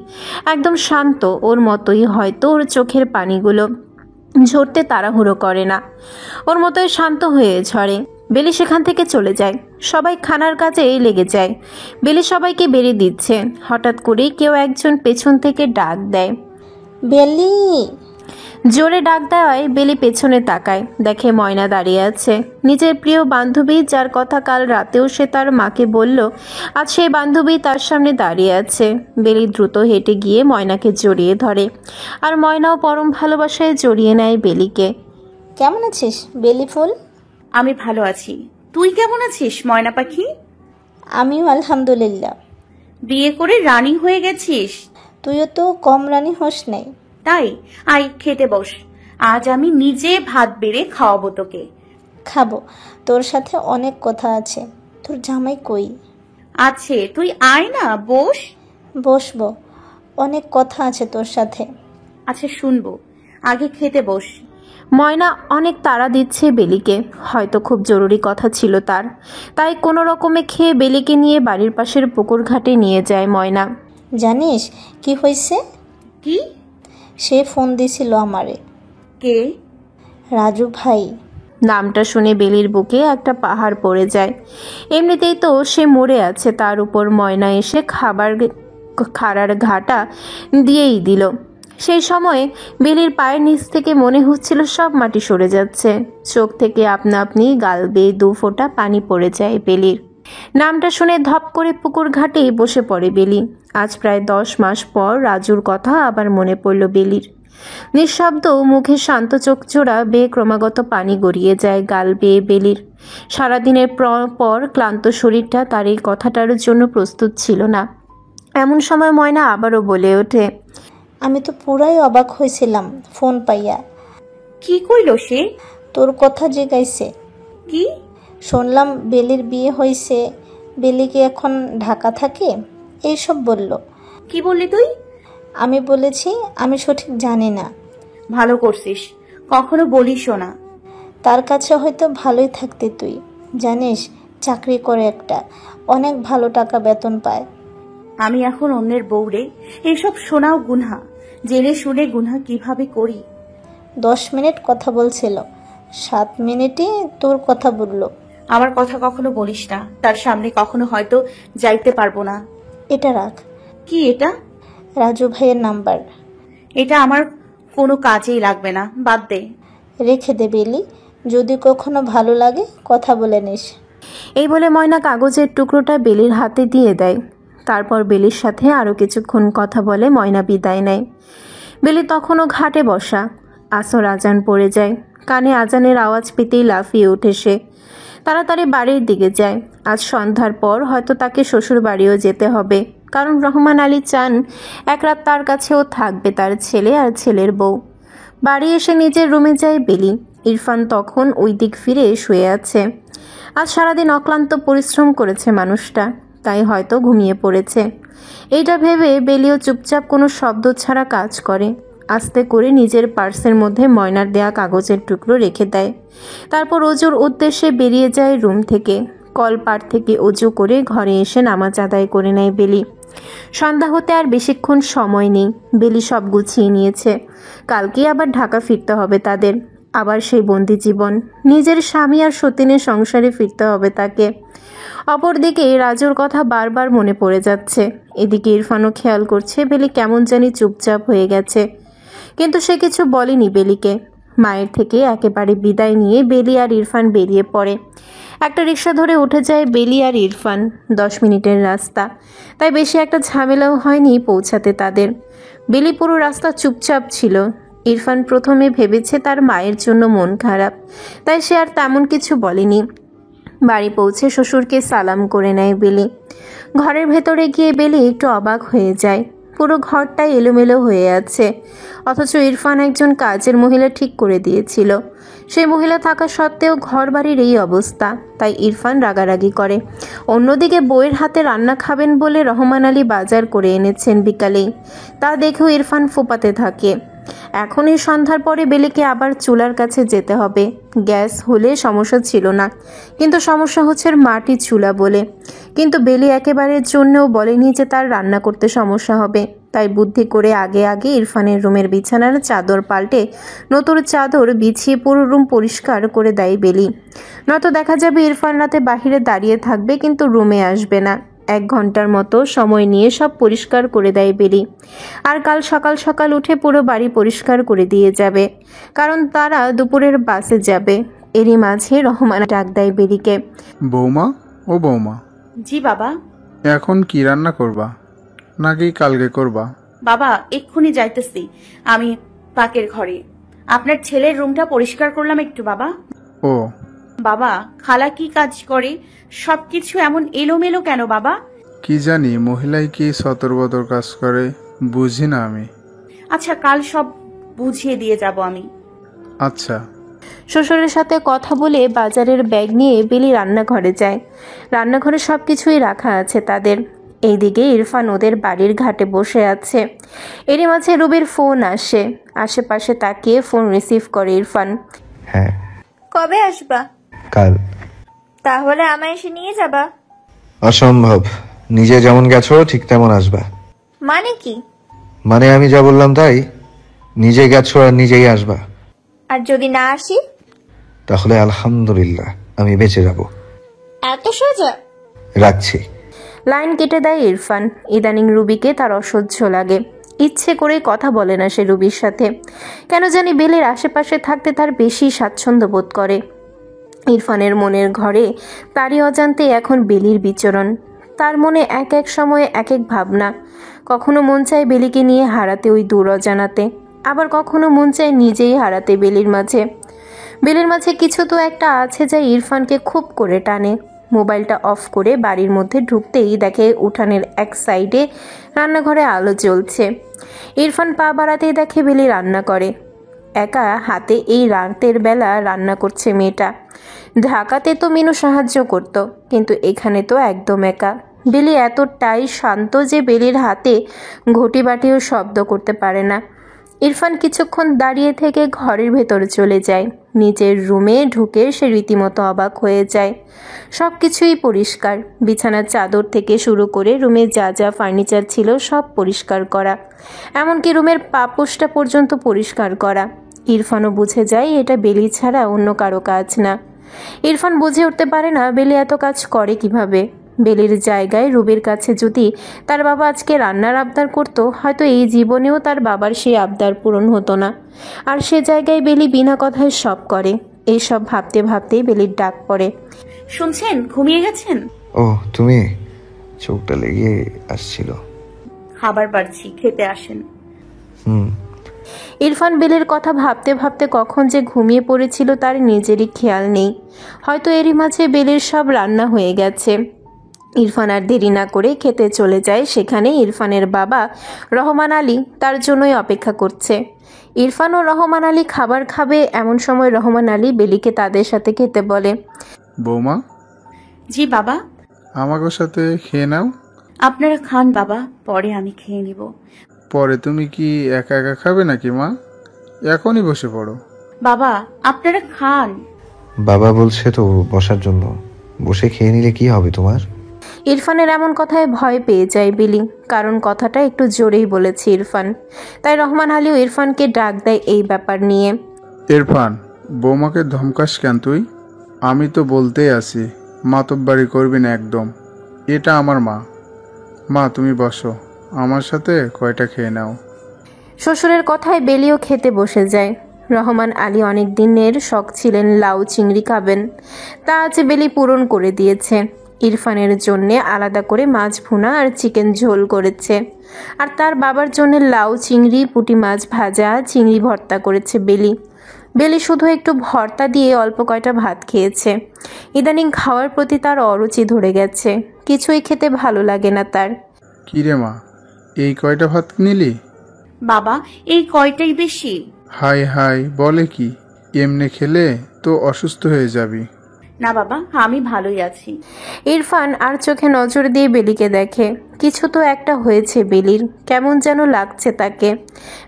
একদম শান্ত, ওর মতোই। হয়তো ওর চোখের পানিগুলো ঝরতে তাড়াহুড়ো করে না, ওর মতোই শান্ত হয়ে ঝরে। বেলি সেখান থেকে চলে যায়। সবাই খানার কাজে লেগে যায়। বেলি সবাইকে বেরিয়ে দিচ্ছে। হঠাৎ করেই কেউ একজন পেছন থেকে ডাক দেয়,
বেলি।
জোরে ডাক দেওয়ায় বেলি পেছনে তাকায়, দেখে ময়না দাঁড়িয়ে আছে। নিজের প্রিয় বান্ধবী, যার কথা কাল রাতেও সে তার মাকে বলল, আজ সেই বান্ধবী তার সামনে দাঁড়িয়ে আছে। বেলি দ্রুত হেঁটে গিয়ে ময়নাকে জড়িয়ে ধরে, আর ময়নাও পরম ভালোবাসায় জড়িয়ে নেয় বেলিকে।
কেমন আছিস বেলি ফুল?
আমি ভালো আছি, তুই কেমন আছিস ময়না পাখি?
আমিও আলহামদুলিল্লাহ।
বিয়ে করে রানী হয়ে গেছিস?
তুইও তো কম রানী হোস নাই।
তাই? আয় খেতে বস, আজ আমি নিজে ভাত বেড়ে খাওয়াবো তোকে।
খাবো, তোর সাথে অনেক কথা আছে। তোর জামাই কই?
আছে, তুই আয় না, বস।
বসবো, অনেক কথা আছে তোর সাথে।
আচ্ছা শুনবো, আগে খেতে বস।
ময়না অনেক তাড়া দিচ্ছে বেলিকে, হয়তো খুব জরুরি কথা ছিল তার, তাই কোনো রকমে খেয়ে বেলিকে নিয়ে বাড়ির পাশের পুকুর ঘাটে নিয়ে যায় ময়না।
জানিস কি হয়েছে?
কি?
সে ফোন দিছিল আমারে।
কে?
রাজু ভাই।
নামটা শুনে বেলির বুকে একটা পাহাড় পড়ে যায়। এমনিতেই তো সে মরে আছে, তার উপর ময়না এসে খাড়ার ঘাটা দিয়েই দিল। সেই সময় বেলির পায়ের নিচ থেকে মনে হচ্ছিল সব মাটি সরে যাচ্ছে। চোখ থেকে আপনা আপনি গাল বেয়ে 2 ফোঁটা পানি পড়ে যায় বেলির। নামটা শুনে ধপ করে পুকুর ঘাটেই বসে পড়ে বেলি। আজ প্রায় 10 মাস পর রাজুর কথা আবার মনে পড়ল বেলির। নিঃশব্দ মুখে শান্ত চোখ জোড়া বেয়ে ক্রমাগত পানি গড়িয়ে যায় গাল বেয়ে বেলির। সারাদিনের পর ক্লান্ত শরীরটা তার এই কথাটার জন্য প্রস্তুত ছিল না। এমন সময় ময়না আবারও বলে ওঠে,
আমি তো পুরাই অবাক হয়েছিলাম ফোন পাইয়া।
কি কইল সে?
তোর কথা জিগাইছে।
কি?
শুনলাম বেলির বিয়ে হয়েছে, বেলি কি এখন ঢাকা থাকে, এইসব বলল।
কি বললি তুই?
আমি বলেছি আমি সঠিক জানি না।
ভালো করছিস, কখনো বলিসও না।
তার কাছে হয়তো ভালোই থাকতে তুই, জানিস চাকরি করে একটা, অনেক ভালো টাকা বেতন পায়।
আমি এখন অন্যের বউরে এইসব শোনাও গুনহা, জেনে শুনে গুনহা কিভাবে করি।
10 মিনিট কথা বলছিল, 7 মিনিটে তোর কথা বলল।
আমার কথা কখনো বলিস না, তার সামনে কখনো হয়তো যাইতে পারবো না।
এটা রাখ।
কি এটা?
রাজু ভাইয়ের নাম্বার।
এটা আমার কোনো কাজেই লাগবে না, বাদ দে।
রেখে দে বেলি, যদি কখনো ভালো লাগে কথা বলে নিস।
এই বলে ময়না কাগজের টুকরোটা বেলির হাতে দিয়ে দেয়। তারপর বেলির সাথে আরও কিছুক্ষণ কথা বলে ময়না বিদায় নেয়। বেলি তখনও ঘাটে বসা। আসর আজান পড়ে যায়। কানে আজানের আওয়াজ পেতেই লাফিয়ে ওঠে সে। তাড়াতাড়ি বাড়ির দিকে যায়। আজ সন্ধ্যার পর হয়তো তাকে শ্বশুর বাড়িও যেতে হবে, কারণ রহমান আলী চান এক রাত তার কাছেও থাকবে তার ছেলে আর ছেলের বউ। বাড়ি এসে নিজের রুমে যায় বেলি। ইরফান তখন ওই দিক ফিরে শুয়ে আছে। আজ সারাদিন অক্লান্ত পরিশ্রম করেছে মানুষটা, তাই হয়তো ঘুমিয়ে পড়েছে। এইটা ভেবে বেলিও চুপচাপ কোনো শব্দ ছাড়া কাজ করে। আস্তে করে নিজের পার্সের মধ্যে ময়নার দেয়া কাগজের টুকরো রেখে দেয়। তারপর অজুর উদ্দেশ্যে বেরিয়ে যায় রুম থেকে। কলপাড় থেকে অজু করে ঘরে এসে নামাজ আদায় করে নেয় বেলি। সন্ধ্যা হতে আর বেশিক্ষণ সময় নেই। বেলি সব গুছিয়ে নিয়েছে। কালকে আবার ঢাকা ফিরতে হবে তাদের। আবার সেই বন্দি জীবন, নিজের স্বামী আর সতীনের সংসারে ফিরতে হবে তাকে। অপরদিকে রাজুর কথা বারবার মনে পড়ে যাচ্ছে। এদিকে ইরফানও খেয়াল করছে বেলি কেমন জানি চুপচাপ হয়ে গেছে, কিন্তু সে কিছু বলেনি বেলিকে। মায়ের থেকে একেবারে বিদায় নিয়ে বেলি আর ইরফান বেরিয়ে পড়ে। একটা রিক্সা ধরে উঠে যায় বেলি আর ইরফান। 10 মিনিটের রাস্তা, তাই বেশি একটা ঝামেলাও হয়নি পৌঁছাতে তাদের। বেলি পুরো রাস্তা চুপচাপ ছিল। ইরফান প্রথমে ভেবেছে তার মায়ের জন্য মন খারাপ, তাই সে আর তেমন কিছু বলেনি। বাড়ি পৌঁছে শ্বশুরকে সালাম করে নেয় বেলি। ঘরের ভেতরে গিয়ে বেলি একটু অবাক হয়ে যায়। পুরো ঘরটাই এলোমেলো হয়ে আছে, অথচ ইরফান একজন কাজের মহিলা ঠিক করে দিয়েছিল। সেই মহিলা থাকা সত্ত্বেও ঘর বাড়ির এই অবস্থা, তাই ইরফান রাগারাগি করে। অন্যদিকে বউয়ের হাতে রান্না খাবেন বলে রহমান আলী বাজার করে এনেছেন বিকালেই, তা দেখেও ইরফান ফোপাতে থাকে। এখন এই সন্ধ্যার পরে বেলিকে আবার চুলার কাছে যেতে হবে। গ্যাস হলে সমস্যা ছিল না, কিন্তু সমস্যা হচ্ছে মাটির চুলা বলে। কিন্তু বেলি একেবারের জন্যও বলেনি যে তার রান্না করতে সমস্যা হবে, তাই বুদ্ধি করে আগে আগে ইরফানের রুমের বিছানার চাদর পাল্টে নতুন চাদর বিছিয়ে পুরো রুম পরিষ্কার করে দেয় বেলি। নয়তো দেখা যাবে ইরফান রাতে বাহিরে দাঁড়িয়ে থাকবে কিন্তু রুমে আসবে না। 1 ঘন্টার মতো সময় নিয়ে সব পরিষ্কার করে দেয় বেলি। আর কাল সকাল সকাল উঠে পুরো বাড়ি পরিষ্কার করে দিয়ে যাবে, কারণ তারা দুপুরের বাসে যাবে। এরই মাঝে রহমান ডাক দেয় বেলিকে।
বৌমা, ও বৌমা।
জি বাবা।
এখন কি রান্না করবা, নাকি কালকে করবা?
বাবা এক্ষুনি যাইতেছি আমি পাকের ঘরে। আপনার ছেলের রুমটা পরিষ্কার করলাম একটু বাবা।
ও
বাবা, খালা কি কাজ করে? সবকিছু এমন এলোমেলো কেন বাবা?
কি জানি, মহিলাই কি সতর্বতর কাজ করে, বুঝি না আমি।
আচ্ছা, কাল সব বুঝিয়ে দিয়ে যাব আমি।
আচ্ছা।
শ্বশুরের সাথে কথা বলে বাজারের ব্যাগ নিয়ে বেলি রান্নাঘরে যায়। রান্নাঘরে সব কিছুই রাখা আছে তাদের। এইদিকে ইরফান ওদের বাড়ির ঘাটে বসে আছে। এরই মাঝে রুবির ফোন আসে। আশেপাশে তাকিয়ে ফোন রিসিভ করে ইরফান।
হ্যাঁ।
কবে আসবা?
কাল।
তাহলে আমায় এসে নিয়ে যাবা?
অসম্ভব, নিজে যেমন গেছো ঠিক তেমন আসবা।
মানে কি?
মানে আমি যা বললাম তাই, নিজে গেছো আর নিজেই আসবা।
আর যদি না আসি?
তাহলে আলহামদুলিল্লাহ আমি বেঁচে যাব।
এত সোজা?
রাখছি।
লাইন কেটে দেয় ইরফান। ইদানিং রুবিকে তার অসহ্য লাগে। ইচ্ছে করে কথা বলে না সে রুবির সাথে। কেন জানি বেলির আশেপাশে থাকতে তার বেশি স্বাচ্ছন্দ্য বোধ করে। ইরফানের মনের ঘরে তারই অজান্তে এখন বেলির বিচরণ। তার মনে এক এক সময়ে এক এক ভাবনা। কখনো মন চায় বেলিকে নিয়ে হারাতে ওই দূর অজানাতে, আবার কখনো মন চায় নিজেই হারাতে বেলির মাঝে কিছু তো একটা আছে যা ইরফানকে খুব করে টানে। মোবাইলটা অফ করে বাড়ির মধ্যে ঢুকতেই দেখে উঠানের এক সাইডে রান্নাঘরে আলো জ্বলছে। ইরফান পা বাড়াতেই দেখে বেলি রান্না করে। একা হাতে এই রাতের বেলা রান্না করছে মেয়েটা। ঢাকাতে তো মিনু সাহায্য করত, কিন্তু এখানে তো একদম একা। বেলি এতটাই শান্ত যে বেলির হাতে ঘটি বাটিও শব্দ করতে পারে না। ইরফান কিছুক্ষণ দাঁড়িয়ে থেকে ঘরের ভেতরে চলে যায়। নিজের রুমে ঢুকে সে রীতিমতো অবাক হয়ে যায়। সব কিছুই পরিষ্কার। বিছানার চাদর থেকে শুরু করে রুমে যা যা ফার্নিচার ছিল সব পরিষ্কার করা, এমনকি রুমের পাপোশটা পর্যন্ত পরিষ্কার করা। ইরফানও বুঝে যায় এটা বেলি ছাড়া অন্য কারো কাজ না। ইরফান বুঝে উঠতে পারে না বেলি এত কাজ করে কিভাবে। বেলির জায়গায় রুবির কাছে যদি তার বাবা আজকে রান্নার আবদার করত, হয়তো এই জীবনেও তার বাবার সেই আবদার পূরণ হতো না। আর সে জায়গায় বেলি বিনা কথায় সব করে। এইসব ভাবতে ভাবতেই বেলির ডাক পড়ে।
শুনছেন? ঘুমিয়ে গেছেন?
ও তুমি, চোখটা লেগে আসছিল।
খাবার বাড়ছি, খেতে আসেন।
ইরফান বেলির কথা ভাবতে ভাবতে কখন যে ঘুমিয়ে পড়েছিল তার নিজেরই খেয়াল নেই। হয়তো এরই মাঝে বেলির সব রান্না হয়ে গেছে। ইরফান আর দেরি না করে খেতে চলে যায়। সেখানে ইরফানের বাবা রহমান আলী তার জন্যই অপেক্ষা করছে। ইরফান ও রহমান আলী খাবার খাবে এমন সময় রহমান আলী বেলিকে তাদের সাথে খেতে বলে।
বৌমা।
জি বাবা।
আমাকে সাথে খেয়ে নাও।
আপনারা খান বাবা, পরে আমি খেয়ে নিব।
পরে তুমি কি একা একা খাবে নাকি মা? এখনই বসে পড়ো।
বাবা আপনারা খান।
বাবা বলছে তো বসার জন্য, বসে খেয়ে নিলে কি হবে তোমার?
ইরফানের এমন কথায় ভয় পেয়ে যায় বেলি, কারণ কথাটা একটু জোরেই বলেছে ইরফান। তাই রহমান আলীও ইরফানকে ডাক দেয় এই ব্যাপার নিয়ে।
ইরফান, বৌমাকে ধমকাস কেন তুই? আমি তো বলতেই আছি মাতব্বারি করবি না একদম। এটা আমার মা। মা তুমি বসো, আমার সাথে কয়টা খেয়ে নাও।
শ্বশুরের কথায় বেলিও খেতে বসে যায়। রহমান আলী অনেক দিনের শখ ছিলেন লাউ চিংড়ি খাবেন, তা আজ বেলি পূরণ করে দিয়েছে। ইরফানের জন্যে আলাদা করে মাছ ভুনা আর চিকেন ঝোল করেছে, আর তার বাবার জন্য লাউ চিংড়ি পুঁটি মাছ ভাজা চিংড়ি ভর্তা করেছে বেলি শুধু একটু ভর্তা দিয়ে অল্প কয়টা ভাত খেয়েছে। ইদানিং খাওয়ার প্রতি তার অরুচি ধরে গেছে, কিছুই খেতে ভালো লাগে না তার।
কিরে মা, এই কয়টা ভাত নিলি?
বাবা এই কয়টাই বেশি।
হাই হাই বলে কি, এমনি খেলে তো অসুস্থ হয়ে যাবি।
না বাবা আমি ভালোই আছি।
ইরফান আর চোখে নজর দিয়ে বেলিকে দেখে। কিছু তো একটা হয়েছে বেলির, কেমন যেন লাগছে তাকে।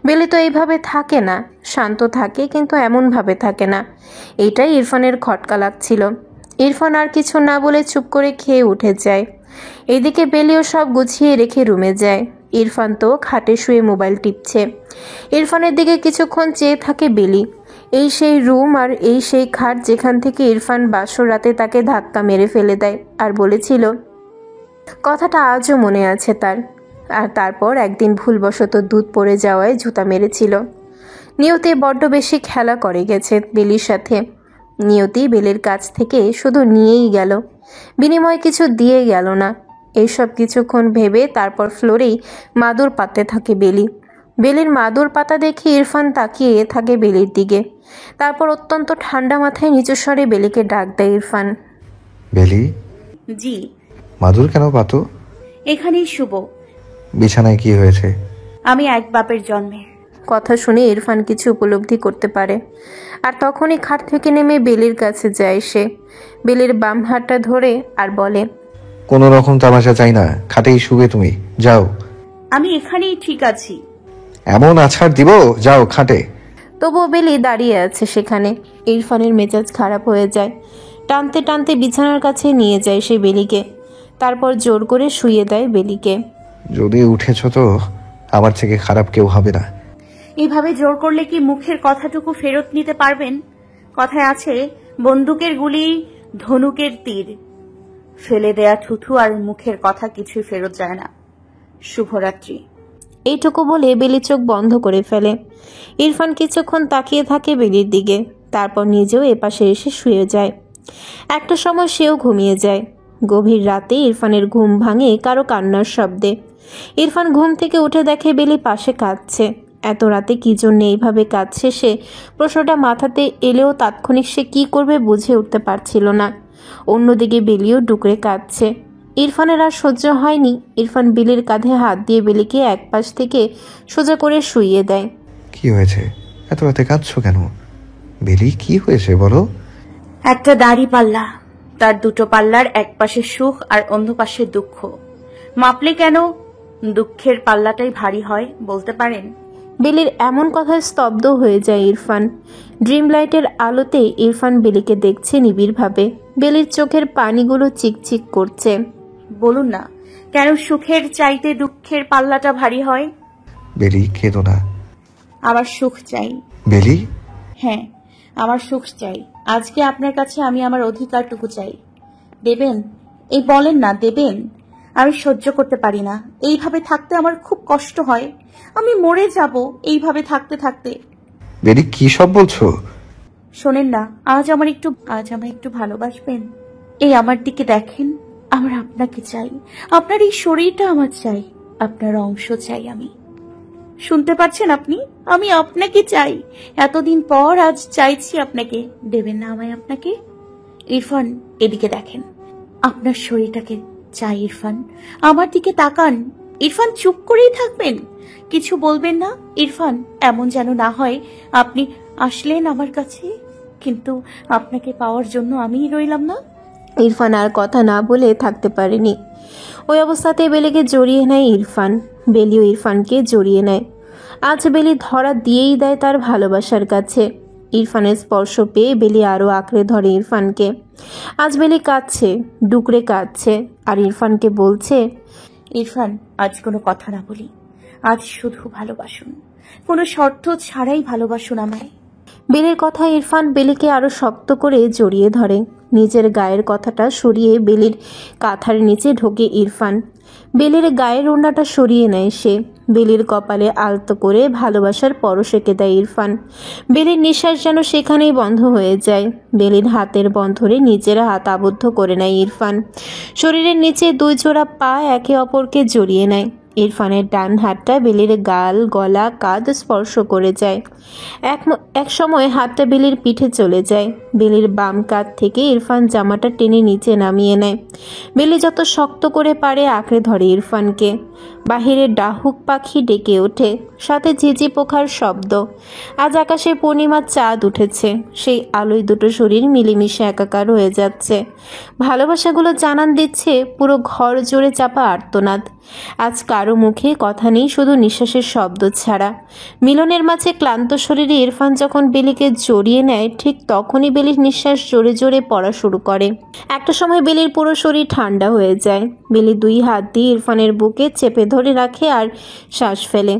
বেলি তো এইভাবে থাকে না, শান্ত থাকে কিন্তু এমনভাবে থাকে না। এইটাই ইরফানের খটকা লাগছিল। ইরফান আর কিছু না বলে চুপ করে খেয়ে উঠে যায়। এদিকে বেলিও সব গুছিয়ে রেখে রুমে যায়। ইরফান তো খাটে শুয়ে মোবাইল টিপছে। ইরফানের দিকে কিছুক্ষণ চেয়ে থাকে বেলি। এই সেই রুম আর এই সেই খাট যেখান থেকে ইরফান বাসর রাতে তাকে ধাক্কা মেরে ফেলে দেয় আর বলেছিল, কথাটা আজও মনে আছে তার। আর তারপর একদিন ভুলবশত দুধ পড়ে যাওয়ায় জুতা মেরেছিল। নিয়তি বড্ড বেশি খেলা করে গেছে বেলির সাথে। নিয়তি বেলির কাছ থেকে শুধু নিয়েই গেল, বিনিময়ে কিছু দিয়ে গেল না। এইসব কিছুক্ষণ ভেবে তারপর ফ্লোরেই মাদুর পাততে থাকে বেলির মাদুর পাতা দেখে ইরফান তাকিয়ে থাকে বেলির দিকে। তারপর অত্যন্ত ঠান্ডা মাথায় নিচু স্বরে বেলিকে ডাক দেয় ইরফান।
বেলি।
জি।
মাদুর কেন পাতো?
এখানেই শুভ।
বিছানায় কি হয়েছে?
আমি এক বাপের জন্মে।
কথা শুনে ইরফান কিছু উপলব্ধি করতে পারে, আর তখনই খাট থেকে নেমে বেলির কাছে যায় সে। বেলির বাম হাতটা ধরে আর বলে,
কোনো রকম তামাশা চাই না, খাটেই শুবে তুমি, যাও।
আমি এখানেই ঠিক আছি।
এমন আছাড় দিব, যাও খাটে।
তবুও বেলি দাঁড়িয়ে আছে সেখানে। ইরফানের মেজাজ খারাপ হয়ে যায়। টানতে টানতে বিছানার কাছে নিয়ে যায় সে বেলিকে। তারপর জোর করে শুইয়ে দেয় বেলিকে।
যদি উঠেছ তো আমার থেকে খারাপ কেউ হবে না।
এভাবে জোর করলে কি মুখের কথাটুকু ফেরত নিতে পারবেন? কথায় আছে বন্দুকের গুলি, ধনুকের তীর, ফেলে দেয়া থুথু আর মুখের কথা কিছুই ফেরত যায় না। শুভরাত্রি।
এইটুকু বলে বেলি চোখ বন্ধ করে ফেলে। ইরফান কিছুক্ষণ তাকিয়ে থাকে বেলির দিকে, তারপর নিজেও এপাশে এসে শুয়ে যায়। একটা সময় সেও ঘুমিয়ে যায়। গভীর রাতে ইরফানের ঘুম ভাঙে কারো কান্নার শব্দে। ইরফান ঘুম থেকে উঠে দেখে বেলি পাশে কাঁদছে। এত রাতে কি জন্য এইভাবে কাঁদছে সে প্রশ্নটা মাথাতে এলেও তাৎক্ষণিক সে কি করবে বুঝে উঠতে পারছিল না। অন্যদিকে বেলিও ডুকরে কাঁদছে। ইরফানের আর সহ্য হয়নি। ইরফান বেলির কাঁধে হাত দিয়ে বেলিকে এক পাশ থেকে সোজা করে শুইয়ে দেয়।
কি হয়েছে, এত রাতে কাঁদছো কেন? বেলি, কি হয়েছে বলো?
একটা দাড়ি পাল্লা, তার দুটো পাল্লার এক পাশে সুখ আর অন্য পাশে দুঃখ। মাপলে কেন দুঃখের পাল্লাটাই ভারী হয় বলতে পারেন?
বেলির এমন কথায় স্তব্ধ হয়ে যায় ইরফান। ড্রিম লাইটের আলোতে ইরফান বেলিকে দেখছে নিবিড়ভাবে। বেলির চোখের পানিগুলো চিকচিক করছে।
বলুন না, কেন সুখের চাইতে দুঃখের পাল্লাটা ভারী হয়?
বেলি, কেঁদো না।
আমার সুখ চাই।
বেলি?
হ্যাঁ, আমার সুখ চাই। আজকে আপনার কাছে আমি আমার অধিকারটুকু চাই। দেবেন? এই বলেন না, দেবেন? আমি সহ্য করতে পারি না। এইভাবে থাকতে আমার খুব কষ্ট হয়। আমি মরে যাব এইভাবে থাকতে থাকতে।
বেলি, কি সব বলছো?
শোনেন না, আজ আমার একটু ভালোবাসবেন? এই আমার দিকে দেখেন, আমার আপনাকে চাই। আপনার এই শরীরটা আমার চাই, আপনার অংশ চাই আমি। শুনতে পাচ্ছেন আপনি? আমি আপনাকে চাই। এতদিন পর আজ চাইছি আপনাকে। দেবেন না আমায় আপনাকে? ইরফান, এদিকে দেখেন, আপনার শরীরটাকে চাই। ইরফান, আমার দিকে তাকান। ইরফান, চুপ করেই থাকবেন, কিছু বলবেন না? ইরফান, এমন যেন না হয় আপনি আসলেন আমার কাছে, কিন্তু আপনাকে পাওয়ার জন্য আমিই রইলাম না।
ইরফান আর কথা না বলে থাকতে পারেনি। ওই অবস্থাতে বেলিকে জড়িয়ে নেয় ইরফান। বেলিও ইরফানকে জড়িয়ে নেয়। আজ বেলি ধরা দিয়েই দেয় তার ভালোবাসার কাছে। ইরফানের স্পর্শ পেয়ে বেলি আরও আঁকড়ে ধরে ইরফানকে। আজ বেলি কাঁদছে, ডুকরে কাঁদছে, আর ইরফানকে বলছে,
ইরফান, আজ কোনো কথা না বলি, আজ শুধু ভালোবাসুন, কোনো শর্ত ছাড়াই ভালোবাসুন আমায়।
বেলির কথা ইরফান বেলিকে আরো শক্ত করে জড়িয়ে ধরে। নিজের গায়ের কথাটা সরিয়ে বেলির কাঁথার নিচে ঢোকে ইরফান। বেলির গায়ের ওড়নাটা সরিয়ে নেয় সে। বেলির কপালে আলতো করে ভালোবাসার পরশ এঁকে দেয় ইরফান। বেলির নিঃশ্বাস যেন সেখানেই বন্ধ হয়ে যায়। বেলির হাতের বন্ধনে নিজের হাত আবদ্ধ করে নেয় ইরফান। শরীরের নিচে দুই জোড়া পা একে অপরকে জড়িয়ে নেয়। ইরফানের ডান হাতটা বেলির গাল, গলা, কাঁধ স্পর্শ করে যায়। এক সময় হাতটা বেলির পিঠে চলে যায়। বেলির বাম কাঁধ থেকে ইরফান জামাটা টেনে নিচে নামিয়ে নেয়। বেলি যত শক্ত করে পারে আঁকড়ে ধরে ইরফানকে। বাহিরে ডাহুক পাখি ডেকে ওঠে, সাথে ঝিঝি পোখার শব্দ। আজ আকাশে পূর্ণিমার চাঁদ উঠেছে। সেই আলোয় দুটো শরীর মিলেমিশে একাকার হয়ে যাচ্ছে। ভালোবাসাগুলো জানান দিচ্ছে পুরো ঘর জুড়ে চাপা আর্তনাদ। আজ কারো মুখে কথা নেই, শুধু নিঃশ্বাসের শব্দ ছাড়া। মিলনের মাঝে ক্লান্ত শরীরে ইরফান যখন বেলিকে জড়িয়ে নেয়, ঠিক তখনই বেলির নিঃশ্বাস জোরে জোরে পড়া শুরু করে। একটা সময় বেলির পুরো শরীর ঠান্ডা হয়ে যায়। বেলি দুই হাত দিয়ে ইরফানের বুকে চেপে ধরে রাখে আর শ্বাস ফেলে।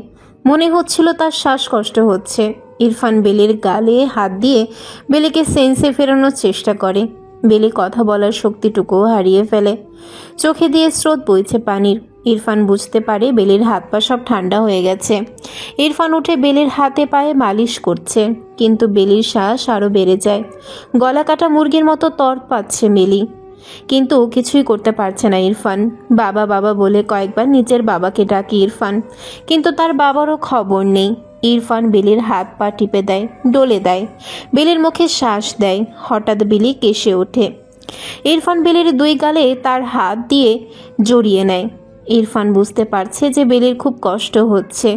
মনে হচ্ছিল তার শ্বাসকষ্ট হচ্ছে। ইরফান বেলির গালে হাত দিয়ে বেলিকে সেন্সে ফেরানোর চেষ্টা করে। বেলি কথা বলার শক্তিটুকুও হারিয়ে ফেলে। চোখে দিয়ে স্রোত বইছে পানির। ইরফান বুঝতে পারে বেলির হাত পা সব ঠান্ডা হয়ে গেছে। ইরফান উঠে বেলির হাতে পায়ে মালিশ করছে, কিন্তু বেলির শ্বাস আরও বেড়ে যায়। গলা কাটা মুরগির মতো তর পাচ্ছে বেলি, কিন্তু কিছুই করতে পারছে না ইরফান। বাবা বাবা বলে কয়েকবার নিজের বাবাকে ডাকি ইরফান, কিন্তু তার বাবারও খবর নেই। ইরফান বেলির হাত পা টিপে দেয়, ডলে দেয়, বেলির মুখে শ্বাস দেয়। হঠাৎ বেলি কেশে ওঠে। ইরফান বেলির দুই গালে তার হাত দিয়ে জড়িয়ে নেয়। ইরফান বুঝতে পারছে যে বেলির খুব কষ্ট হচ্ছে।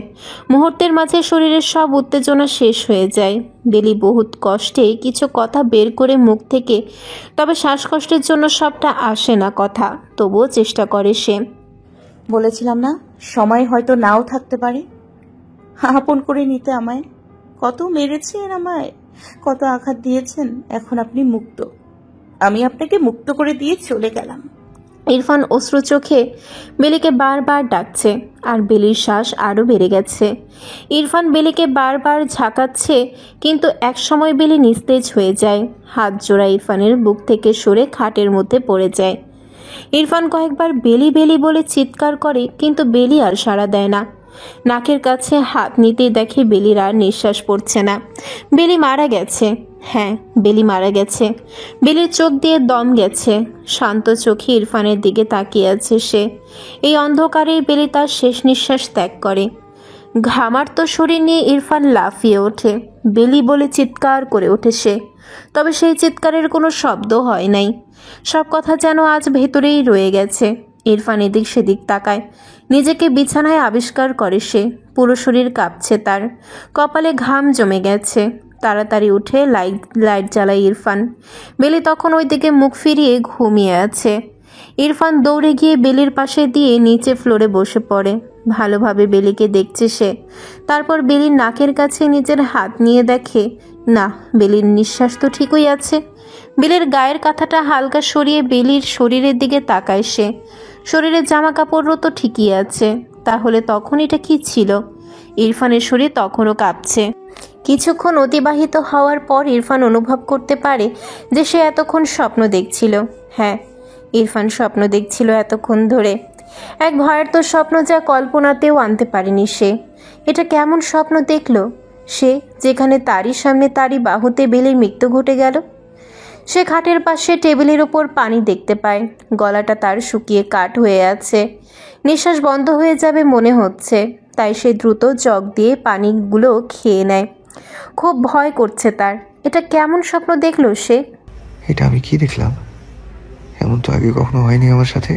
মুহূর্তের মাঝে শরীরের সব উত্তেজনা শেষ হয়ে যায়। বেলি বহুত কষ্টে কিছু কথা বের করে মুখ থেকে, তবে শ্বাসকষ্টের জন্য সবটা আসে না কথা, তবুও চেষ্টা করে সে।
বলেছিলাম না, সময় হয়তো নাও থাকতে পারে। আপন করে নিতে আমায়। কত মেরেছেন আমায়, কত আঘাত দিয়েছেন। এখন আপনি মুক্ত। আমি আপনাকে মুক্ত করে দিয়ে চলে গেলাম।
ইরফান অশ্রু চোখে বেলিকে বারবার ডাকছে আর বেলির শ্বাস আরও বেড়ে গেছে। ইরফান বেলিকে বারবার ঝাঁকাচ্ছে, কিন্তু একসময় বেলি নিস্তেজ হয়ে যায়। হাত জোড়া ইরফানের বুক থেকে সরে খাটের মধ্যে পড়ে যায়। ইরফান কয়েকবার বেলি বেলি বলে চিৎকার করে, কিন্তু বেলি আর সাড়া দেয় না। নাকের কাছে হাত নিতেই দেখে বেলির আর নিঃশ্বাস পড়ছে না। বেলি মারা গেছে। হ্যাঁ, বেলি মারা গেছে। বেলির চোখ দিয়ে দম গেছে। শান্ত চোখে ইরফানের দিকে তাকিয়ে আছে সে। এই অন্ধকারেই বেলি তার শেষ নিঃশ্বাস ত্যাগ করে। ঘামার্ত শরীর নিয়ে ইরফান লাফিয়ে ওঠে। বেলি বলে চিৎকার করে ওঠে সে, তবে সেই চিৎকারের কোনো শব্দ হয় নাই। সব কথা যেন আজ ভেতরেই রয়ে গেছে। ইরফান এদিক সেদিক তাকায়, নিজেকে বিছানায় আবিষ্কার করে সে। পুরো শরীর কাঁপছে তার, কপালে ঘাম জমে গেছে। তাড়াতাড়ি উঠে লাইট জ্বালায় ইরফান। বেলি তখন ওই দিকে মুখ ফিরিয়ে ঘুমিয়ে আছে। ইরফান দৌড়ে গিয়ে বেলির পাশে দিয়ে নিচে ফ্লোরে বসে পড়ে। ভালোভাবে বেলিকে দেখছে সে। তারপর বেলির নাকের কাছে নিজের হাত নিয়ে দেখে, না, বেলির নিঃশ্বাস তো ঠিকই আছে। বেলির গায়ের কাঁথাটা হালকা সরিয়ে বেলির শরীরের দিকে তাকায় সে। শরীরের জামা কাপড়ও তো ঠিকই আছে। তাহলে তখন এটা কি ছিল? ইরফানের শরীর তখনও কাঁপছে। কিছুক্ষণ অতিবাহিত হওয়ার পর ইরফান অনুভব করতে পারে যে সে এতক্ষণ স্বপ্ন দেখছিল। হ্যাঁ, ইরফান স্বপ্ন দেখছিল এতক্ষণ ধরে। এক ভয়ার্ত স্বপ্ন, যা কল্পনাতেও আনতে পারেনি সে। এটা কেমন স্বপ্ন দেখল সে, যেখানে তারই সামনে তারই বাহুতে বেলির মৃত্যু ঘটে গেল। সে খাটের পাশে টেবিলের ওপর পানি দেখতে পায়। গলাটা তার শুকিয়ে কাঠ হয়ে আছে। নিঃশ্বাস বন্ধ হয়ে যাবে মনে হচ্ছে, তাই সে দ্রুত জগ দিয়ে পানিগুলো খেয়ে নেয়। খুব ভয় করছে তার। এটা কেমন স্বপ্ন দেখলো সে?
এটা আমি কি দেখলাম? এমন তো আগে কখনো হয়নি আমার সাথে।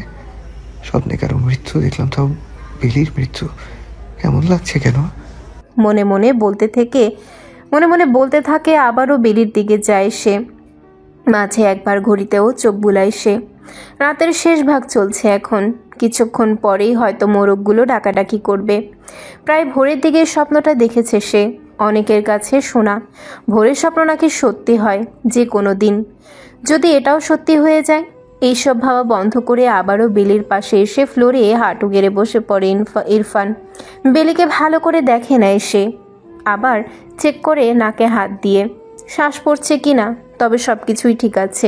স্বপ্নে কারো মৃত্যু দেখলাম, তাও বেলির মৃত্যু। কেমন লাগছে কেন?
মনে মনে বলতে থাকে। আবারও বেলির দিকে যায় সে। মাঝে একবার ঘড়িতেও চোখ বুলায় সে। রাতের শেষ ভাগ চলছে এখন। কিছুক্ষণ পরেই হয়তো মোরগগুলো ডাকাডাকি করবে। প্রায় ভোরের দিকে স্বপ্নটা দেখেছে সে। অনেকের কাছে শোনা ভোরের স্বপ্ন নাকি সত্যি হয় যে কোনো দিন। যদি এটাও সত্যি হয়ে যায়। এইসব ভাবা বন্ধ করে আবারও বেলির পাশে এসে ফ্লোরে হাঁটু গেড়ে বসে পড়ে ইরফান। বেলিকে ভালো করে দেখে নেয় সে, আবার চেক করে নাকে হাত দিয়ে শ্বাস পড়ছে কিনা। তবে সব কিছুই ঠিক আছে।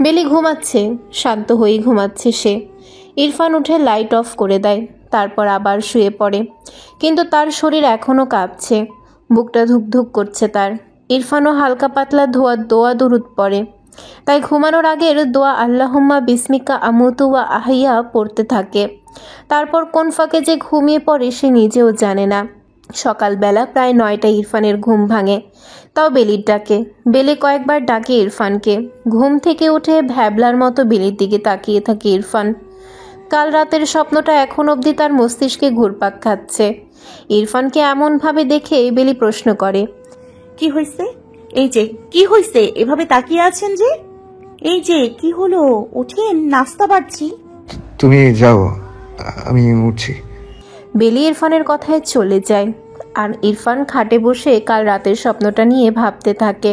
বেলি ঘুমাচ্ছে, শান্ত হয়েই ঘুমাচ্ছে সে। ইরফান উঠে লাইট অফ করে দেয়, তারপর আবার শুয়ে পড়ে। কিন্তু তার শরীর এখনও কাঁপছে, বুকটা ধুকধুক করছে তার। ইরফানও হালকা পাতলা দোয়া দুরুদ পড়ে। তাই ঘুমানোর আগের দোয়া আল্লাহুম্মা বিসমিকা আমুতু ওয়া আহিয়া পড়তে থাকে। তারপর কোন ফাঁকে যে ঘুমিয়ে পড়ে সে নিজেও জানে না। সকালবেলা প্রায় 9টায় ইরফানের ঘুম ভাঙে, তাও বেলির ডাকে। বেলি কয়েকবার ডাকে ইরফানকে। ঘুম থেকে উঠে ভ্যাবলার মতো বেলির দিকে তাকিয়ে থাকে ইরফান। কাল রাতের স্বপ্নটা এখন অবধি তার মস্তিষ্কে ঘুরপাক খাচ্ছে। ইরফানকে এমনভাবে দেখে বেলি প্রশ্ন করে,
কি হয়েছে? এই যে কি হয়েছে, এভাবে তাকিয়ে আছেন যে? এই যে কি হলো, উঠেন, নাস্তা বাড়ছি।
তুমি যাও, আমি উঠছি।
বেলি ইরফানের কথায় চলে যায়। আর ইরফান খাটে বসে কাল রাতের স্বপ্নটা নিয়ে ভাবতে থাকে।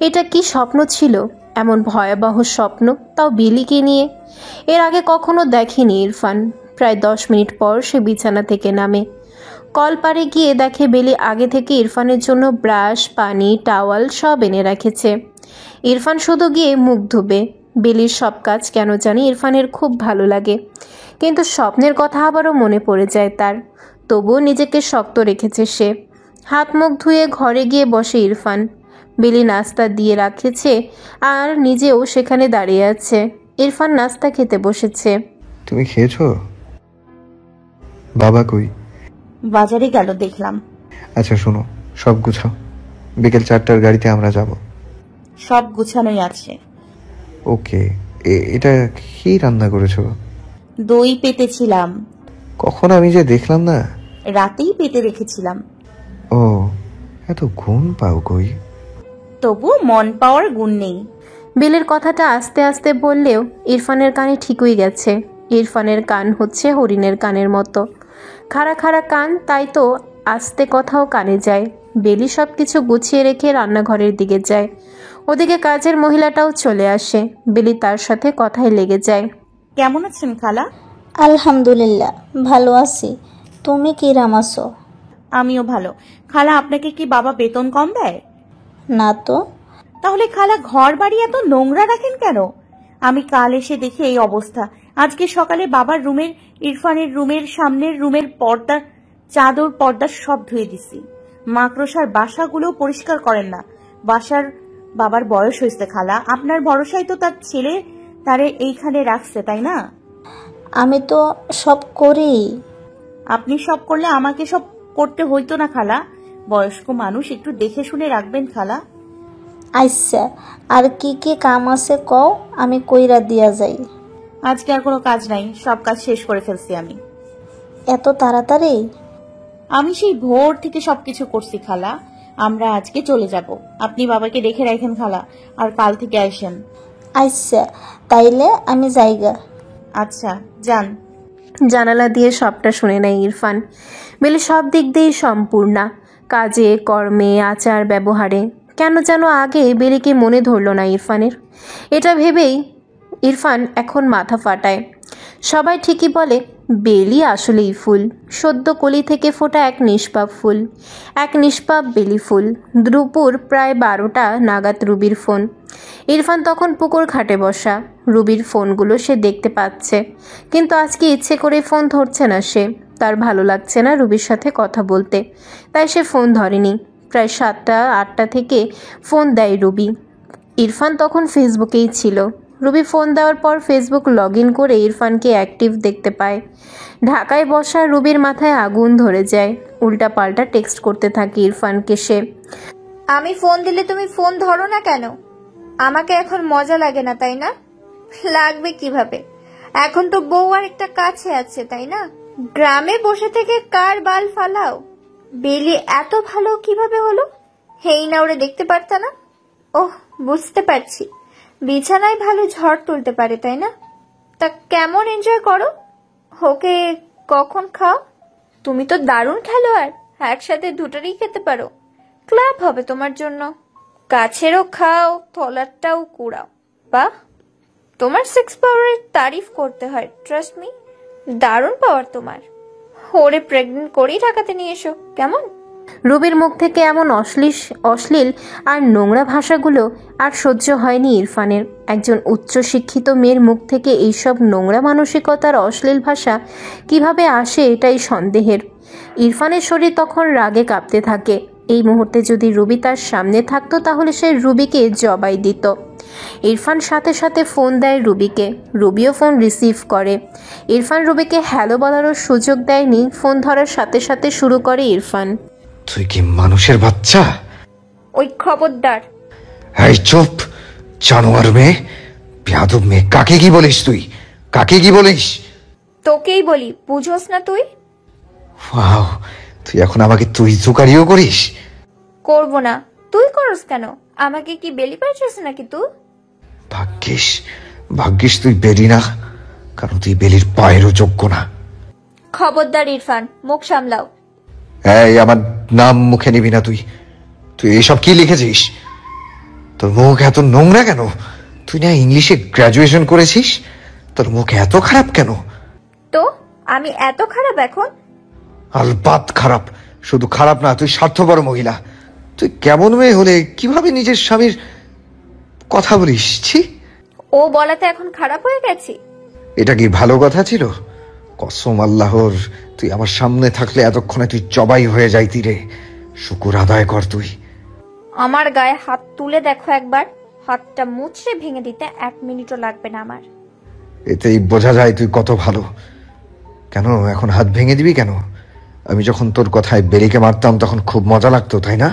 এটা কি স্বপ্ন ছিল? এমন ভয়াবহ স্বপ্ন, তাও বেলিকে নিয়ে। এর আগে কখনো দেখেনি ইরফান। প্রায় 10 মিনিট পর সে বিছানা থেকে নামে। কলপারে গিয়ে দেখে বেলি আগে থেকে ইরফানের জন্য ব্রাশ, পানি, টাওয়াল সব এনে রেখেছে। ইরফান শুধু গিয়ে মুখ ধুবে। বেলির সব কাজ কেন জানি ইরফানের খুব ভালো লাগে, কিন্তু স্বপ্নের কথা আবারও মনে পড়ে যায় তার। তবুও নিজেকে শক্ত রেখেছে সে। হাত মুখ ধুয়ে ঘরে গিয়ে বসে ইরফান। বেলি নাস্তা দিয়ে রাখেছে আর নিজেও সেখানে দাঁড়িয়ে আছে। ইরফান নাস্তা খেতে বসেছে।
তুমি খেয়েছো? বাবা কই?
বাজারে গেল দেখলাম।
আচ্ছা শোনো, সব গুছাও, বিকেল 4টার গাড়িতে আমরা যাব।
সব গুছানোই আছে।
ওকে। এটা কি রান্না করেছো?
দই পেতেছিলাম।
কখন আমি যে দেখলাম না।
রাতেই পেতে রেখেছিলাম।
ও, এত গুণ পাও কই?
তবু মন পাওয়ার গুণ নেই।
বেলির কথাটা আস্তে আস্তে বললেও ইরফানের কানে ঠিকই গেছে। ইরফানের কান হচ্ছে হরিণের কানের মতো, খাড়া খাড়া কান, তাই তো আস্তে কথাও কানে যায়। বেলি সব কিছু গুছিয়ে রেখে রান্নাঘরের দিকে যায়। ওদিকে কাজের মহিলাটাও চলে আসে। বেলি তার সাথে কথায় লেগে যায়।
কেমন আছেন খালা?
আলহামদুলিল্লাহ ভালো আছি। তুমি কি রামাছো?
আমিও ভালো। খালা, আপনাকে কি বাবা বেতন কম দেয়?
না তো।
তাহলে খালা ঘর বাড়ি এত নোংরা রাখেন কেন? আমি কাল এসে দেখি এই অবস্থা। আজকে সকালে বাবার রুমের, ইরফানের রুমের, সামনের রুমের পর্দা, চাদর, পর্দা সব ধুয়ে দিছি। মাকড়সার বাসাগুলো পরিষ্কার করেন না। বাবার বয়স হয়েছে খালা, আপনার ভরসায় তো তার ছেলে তারে এইখানে রাখছে, তাই না?
আমি তো সব করি।
আপনি সব করলে আমাকে সব করতে হইতো না খালা। বয়স্ক মানুষ, একটু দেখে শুনে রাখবেন খালা।
আচ্ছা, আর কি কি কাম আছে কও, আমি কইরা দিয়া যাই।
আজকে আর কোনো কাজ নাই, সব কাজ শেষ করে ফেলছি আমি।
এত তাড়াতাড়ি?
আমি সেই ভোর থেকে সবকিছু করছি খালা। আমরা আজকে চলে যাব, আপনি বাবাকে রেখে রাখেন খালা, আর কাল থেকে আসেন।
আচ্ছা, তাইলে আমি যাইগা।
আচ্ছা, যান।
জানালা দিয়ে সবটা শুনে নেয় ইরফান। বেলি সব দিক দিয়েই সম্পূর্ণা, কাজে, কর্মে, আচার ব্যবহারে। কেন যেন আগে বেলিকে মনে ধরল না ইরফানের। এটা ভেবেই ইরফান এখন মাথা ফাটায়। সবাই ঠিকই বলে বেলি আসলেই ফুল, সদ্য কলি থেকে ফোটা এক নিষ্পাপ ফুল, এক নিষ্পাপ বেলি ফুল। দুপুর প্রায় 12টা নাগাদ রুবির ফোন। ইরফান তখন পুকুর ঘাটে বসা। রুবির ফোনগুলো সে দেখতে পাচ্ছে, কিন্তু আজকে ইচ্ছে করে ফোন ধরছে না সে। তার ভালো লাগছে না রুবির সাথে কথা বলতে, তাই সে ফোন ধরেনি। প্রায় 7টা-8টা থেকে ফোন দেয় রুবি। ইরফান তখন ফেসবুকেই ছিল। রুবি ফোন দেওয়ার পর ফেসবুক লগ ইন করে ইরফানকে অ্যাক্টিভ দেখতে পায়। ঢাকায় বসা রুবির মাথায় আগুন ধরে যায়। উল্টা পাল্টা টেক্সট করতে থাকে ইরফানকে সে।
আমি ফোন দিলে তুমি ফোন ধরো না কেন? আমাকে এখন মজা লাগে না, তাই না? লাগবে কিভাবে? এখন তো বউ আর একটা কাছে আছে, তাই না? গ্রামে বসে থেকে কার বাল ফালাও? বেলি এত ভালো কিভাবে হলো? হেই না, ওরে দেখতে পারতা না? ওহ, বুঝতে পারছি, বিছানায় ভালো ঝড় তুলতে পারে, তাই না? তা কেমন এনজয় করো? ওকে কখন খাও? তুমি তো দারুণ খেলোয়াড়, একসাথে দুটোরই খেতে পারো। ক্লাব হবে তোমার জন্য। গাছেরও খাও, তলারটাও কুড়াও। বাহ, তোমার 6 পাওয়ারের তারিফ করতে হয়, ট্রাস্ট মি। দারুণ পাওয়ার তোমার। ওরে প্রেগনেন্ট করেই ঢাকাতে নিয়ে এসো, কেমন?
রুবির মুখ থেকে এমন অশ্লীল আর নোংরা ভাষাগুলো আর সহ্য হয়নি ইরফানের। একজন উচ্চশিক্ষিত মেয়ের মুখ থেকে এইসব নোংরা মানসিকতার অশ্লীল ভাষা কিভাবে আসে এটাই সন্দেহের। ইরফানের শরীর তখন রাগে কাঁপতে থাকে। এই মুহূর্তে যদি রুবি তার সামনে থাকতো তাহলে সে রুবিকে জবাই দিত। ইরফান সাথে সাথে ফোন দেয় রুবিকে। রুবিও ফোন রিসিভ করে। ইরফান রুবিকে হ্যালো বলারও সুযোগ দেয়নি। ফোন ধরার সাথে সাথে শুরু করে ইরফান।
তুই কি মানুষের বাচ্চা?
ওই খবরদার।
এই চুপ, জানোয়ার মেয়ে, বেয়াদব মেয়ে। কাকে কি বলিস তুই? কাকে কি বলিস?
তোকেই বলি, বুঝোস না তুই?
ওয়াও, তুই এখন আমাকে তুই জুকারিও করিস?
করব না, তুই করস কেন? আমাকে কি বেলি পাইছিস নাকি তুই?
ভাগ্যিস তুই বেলি না, কারণ তুই বেলির পায়েরও যোগ্য না।
খবরদার ইরফান, মুখ সামলাও।
এই, আমার নাম মুখে নিবি না তুই। তুই এসব কি লিখেছিস? তোর মুখ এত নোংরা কেন? তুই না ইংলিশে গ্রাজুয়েশন করেছিস, তোর মুখ এত খারাপ কেন?
তো আমি এত খারাপ এখন?
আলবাত খারাপ। শুধু খারাপ না, তুই স্বার্থপর মহিলা। তুই কেমন মেয়ে হলে কিভাবে নিজের স্বামীর কথা বলিস? ছি।
ও বলাতে এখন খারাপ হয়ে গেছি?
এটা কি ভালো কথা ছিল? কসম আল্লাহর, তুই আমার সামনে থাকলে এতক্ষণে তুই জবাই হয়ে যাইতি রে। শুকুর আদায় কর তুই।
আমার গায়ে হাত তুলে দেখো একবার। হাতটা মুচড়ে ভেঙে দিতে 1 মিনিটও লাগবে না আমার।
এতেই বোঝা যায় তুই কত ভালো। কেন এখন হাত ভেঙে দিবি কেন? আমি যখন তোর কথায় বেলিকে মারতাম তখন খুব মজা লাগতো, তাই না?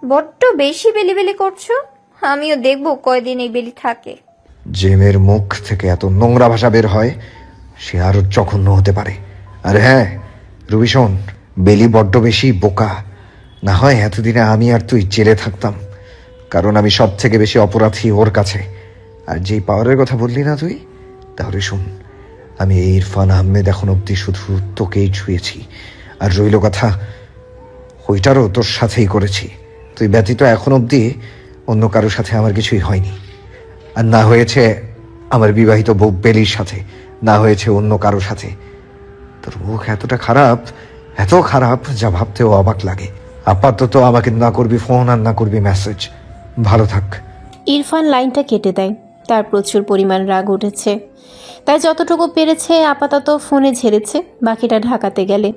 বড্ড বেশি বেলি করছো। আমিও দেখবো কয়দিন এই বেলি থাকে।
যে মেয়ের মুখ থেকে এত নোংরা ভাষা বের হয় সে আরো জঘন্য হতে পারে। আর হ্যাঁ রুবি শোন, বেলি বড্ড বেশি বোকা। না হয় এতদিনে আমি আর তুই জেলে থাকতাম, কারণ আমি সব থেকে বেশি অপরাধী ওর কাছে। আর যেই পাওয়ারের কথা বললি না তুই, তাহলে শোন, আমি এই ইরফান আহমেদ এখন অব্দি শুধু তোকেই ছুঁয়েছি। আর রইল কথা, ওইটারও তোর সাথেই করেছি। তুই ব্যতীত এখন অব্দি অন্য কারোর সাথে আমার কিছুই হয়নি। আর না হয়েছে আমার বিবাহিত বউ বেলির সাথে, না হয়েছে অন্য কারো সাথে। তোর মুখ এতটা খারাপ, এত খারাপ যা ভাবতেও অবাক লাগে। আপাতত আমাকে না করবি ফোন আর না করবি মেসেজ। ভালো থাক।
ইরফান লাইনটা কেটে দেয়। তার প্রচুর পরিমাণ রাগ উঠেছে, তাই যতটুকু পেরেছে আপাতত ফোনে ঝেড়েছে, বাকিটা ঢাকাতে গেলে।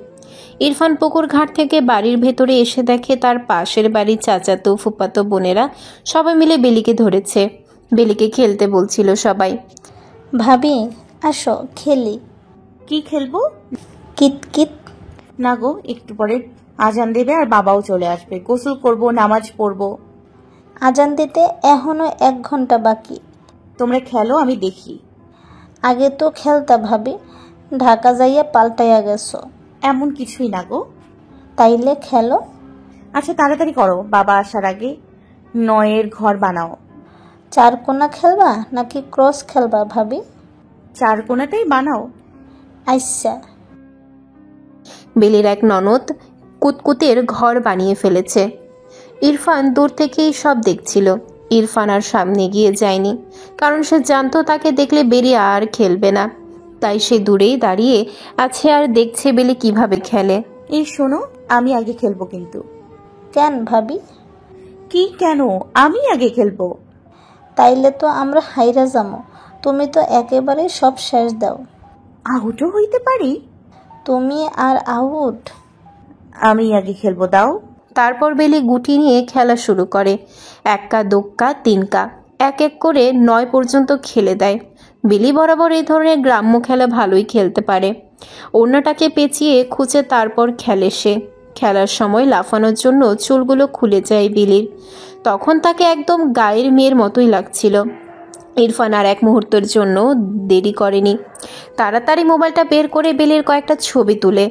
ইরফান পুকুর ঘাট থেকে বাড়ির ভেতরে এসে দেখে তার পাশের বাড়ির চাচাতো ফুপাতো বোনেরা সবাই মিলে বেলিকে ধরেছে। বেলিকে খেলতে বলছিল সবাই।
ভাবি আসো খেলি।
কি খেলবো?
কিতকিত।
না গো, একটু পরে আজান দেবে আর বাবাও চলে আসবে। গোসল করব, নামাজ পড়বো।
আজান দিতে এখনো 1 ঘন্টা বাকি।
তোমরা খেলো, আমি দেখি।
আগে তো খেলতা ভাবি, ঢাকা যাইয়া পাল্টাইয়া গেছো।
এমন কিছুই না গো।
তাইলে খেলো।
আচ্ছা তাড়াতাড়ি করো, বাবা আসার আগে 9-এর ঘর বানাও।
4 কোনা খেলবা নাকি ক্রস খেলবা ভাবি?
4 কোনাটাই বানাও।
আচ্ছা।
বেলির এক ননদ কুতকুতের ঘর বানিয়ে ফেলেছে। ইরফান দূর থেকেই সব দেখছিল। ইরফান আর সামনে গিয়ে যায়নি, কারণ সে জানতো তাকে দেখলে বেলি আর খেলবে না। তাই সে দূরেই দাঁড়িয়ে আছে আর দেখছে বেলি কিভাবে খেলে।
এই শোনো, আমি আগে খেলবো কিন্তু।
কেন ভাবি?
কি কেন? আমি আগে খেলবো।
তাইলে তো আমরা হাইরা যাবো। তুমি তো একেবারে সব শেষ দাও।
আউটও হইতে পারি?
তুমি আর আউট?
আমি আগে খেলবো, দাও।
তারপর বেলি গুটি নিয়ে খেলা শুরু করে। 1 কা 2 কা 3 কা, 1 করে 9 পর্যন্ত খেলে দেয়। বেলি বরাবর এই ধরনের গ্রাম্য খেলা ভালোই খেলতে পারে। ওড়নাটাকে পেঁচিয়ে খুঁচে তারপর খেলে সে। খেলার সময় লাফানোর জন্য চুলগুলো খুলে যায় বেলির। তখন তাকে একদম গায়ের মেয়ের মতোই লাগছিল। ইরফান আর 1 মুহূর্তের জন্য দেরি করেনি। তাড়াতাড়ি মোবাইলটা বের করে বেলির কয়েকটা ছবি তুলে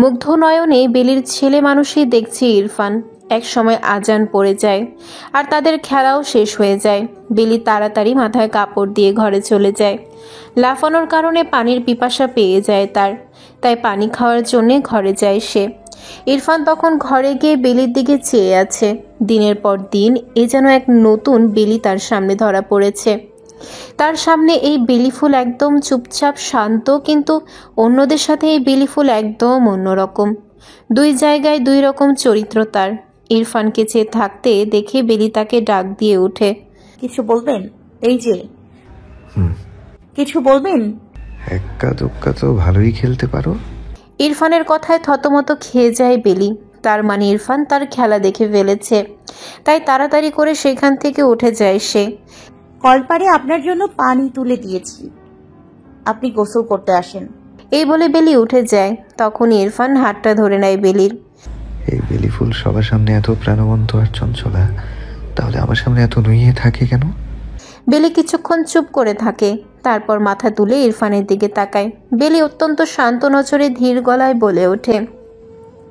মুগ্ধ নয়নে বেলির ছেলে মানুষই দেখছে ইরফান। এক সময় আজান পড়ে যায় আর তাদের খেলাও শেষ হয়ে যায়। বেলি তাড়াতাড়ি মাথায় কাপড় দিয়ে ঘরে চলে যায়। লাফানোর কারণে পানির পিপাসা পেয়ে যায় তার, তাই পানি খাওয়ার জন্যে ঘরে যায় সে। ইরফান তখন ঘরে গিয়ে বেলির দিকে চেয়ে আছে। দিনের পর দিন এ যেন এক নতুন বেলি তার সামনে ধরা পড়েছে। তার সামনে এই বেলি ফুল একদম চুপচাপ শান্ত, কিন্তু অন্যদের সাথে এই বেলি ফুল একদম অন্যরকম। 2 জায়গায় 2 রকম চরিত্র তার। ইরফানকে চেয়ে থাকতে দেখে বেলি তাকে ডাক দিয়ে ওঠে।
কিছু বলবেন? এই যে কিছু বলবেন?
1 কা 2 কা তো ভালোই খেলতে পারো।
ইরফানের কথায় থতমত খেয়ে যায় বেলি। তার মানে ইরফান তার খেলা দেখে ফেলেছে, তাই তাড়াতাড়ি করে সেখান থেকে উঠে যায় সে।
কলপারে আপনার জন্য পানি তুলে দিয়েছি, আপনি গোসল করতে আসেন।
এই বলে বেলি উঠে যায়। তখন ইরফান হাতটা ধরে নেয় বেলির।
এই বেলি ফুল সবার সামনে এত প্রাণবন্ত আর চঞ্চলা, তাহলে আমার সামনে এত নুইয়ে থাকে কেন?
বেলি কিছুক্ষণ চুপ করে থাকে, তারপর মাথা তুলে ইরফানের দিকে তাকায়। বেলি অত্যন্ত শান্ত নজরে ধীর গলায় বলে ওঠে,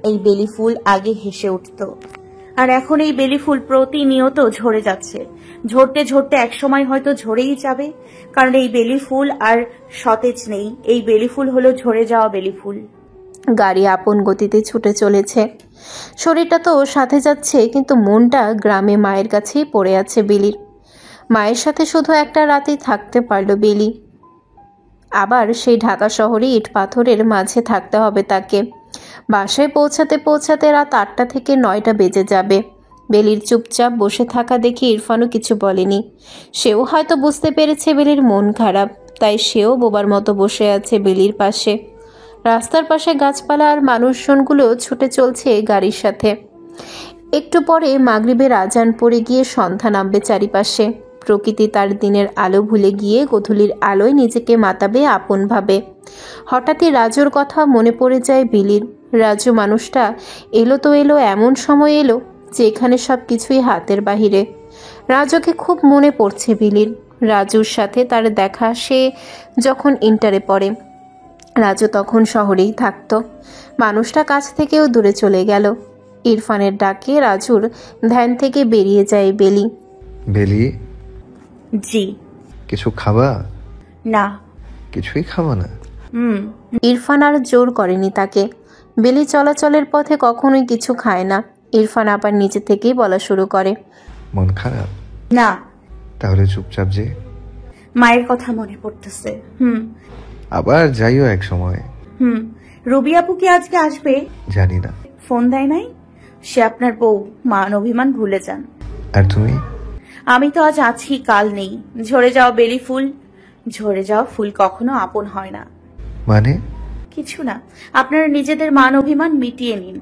এই বেলি ফুল আগে হেসে উঠত, আর এখন এই বেলি ফুল প্রতিনিয়ত ঝরে যাচ্ছে। ঝরতে ঝরতে একসময় হয়তো ঝরেই যাবে, কারণ এই বেলি ফুল আর সতেজ নেই। এই বেলি ফুল হলো ঝরে যাওয়া বেলি ফুল।
গাড়ি আপন গতিতে ছুটে চলেছে। শরীরটা তো সাথে যাচ্ছে, কিন্তু মনটা গ্রামে মায়ের কাছেই পড়ে আছে বেলির। মায়ের সাথে শুধু একটা রাতেই থাকতে পারল বেলি। আবার সেই ঢাকা শহরে ইট পাথরের মাঝে থাকতে হবে তাকে। বাসায় পৌঁছাতে পৌঁছাতে রাত 8টা থেকে 9টা বেজে যাবে। বেলির চুপচাপ বসে থাকা দেখে ইরফানও কিছু বলেনি। সেও হয়তো বুঝতে পেরেছে বেলির মন খারাপ, তাই সেও বোবার মতো বসে আছে বেলির পাশে। রাস্তার পাশে গাছপালা আর মানুষজনগুলো ছুটে চলছে গাড়ির সাথে। একটু পরে মাগরিবের আজান পড়ে গিয়ে সন্ধ্যা নামবে চারিপাশে। প্রকৃতি তার দিনের আলো ভুলে গিয়ে গোধূলির আলোয় নিজেকে মাতাবে আপনভাবে। হঠাৎই রাজুর কথা মনে পড়ে যায় বিলির। রাজু মানুষটা এলো তো এলো, এমন সময় এলো যে এখানে সব কিছুই হাতের বাহিরে। রাজুকে খুব মনে পড়ছে বিলির। রাজুর সাথে তার দেখা সে যখন ইন্টারে পড়ে। রাজু তখন শহরেই থাকতো। মানুষটা কাছ থেকেও দূরে চলে গেল। ইরফানের ডাকে রাজুর ধ্যান থেকে বেরিয়ে যায় বেলি।
বেলি,
জি।
কিছু খাবা?
না।
কিছুই খাবো না?
ইরফান আর জোর করেনি তাকে। বেলি চলাচলের পথে কখনোই কিছু খায় না। ইরফান আবার নিচে থেকেই বলা শুরু করে,
মন খারাপ?
না।
তাহলে চুপচাপ যে।
মায়ের কথা মনে পড়তেছে।
আবার যাইও এক সময়।
রবি আপু কি আজকে আসবে?
জানি না।
ফোন দেয় নাই? সে আপনার বউ, মান অভিমান ভুলে যান।
আর তুমি?
আমি তো আজ আছি, কাল নেই। ঝরে যাওয়া বেলি ফুল, ঝরে যাওয়া ফুল কখনো আপন হয় না।
মানে?
কিছু না, আপনারা নিজেদের মান অভিমান মিটিয়ে নিন।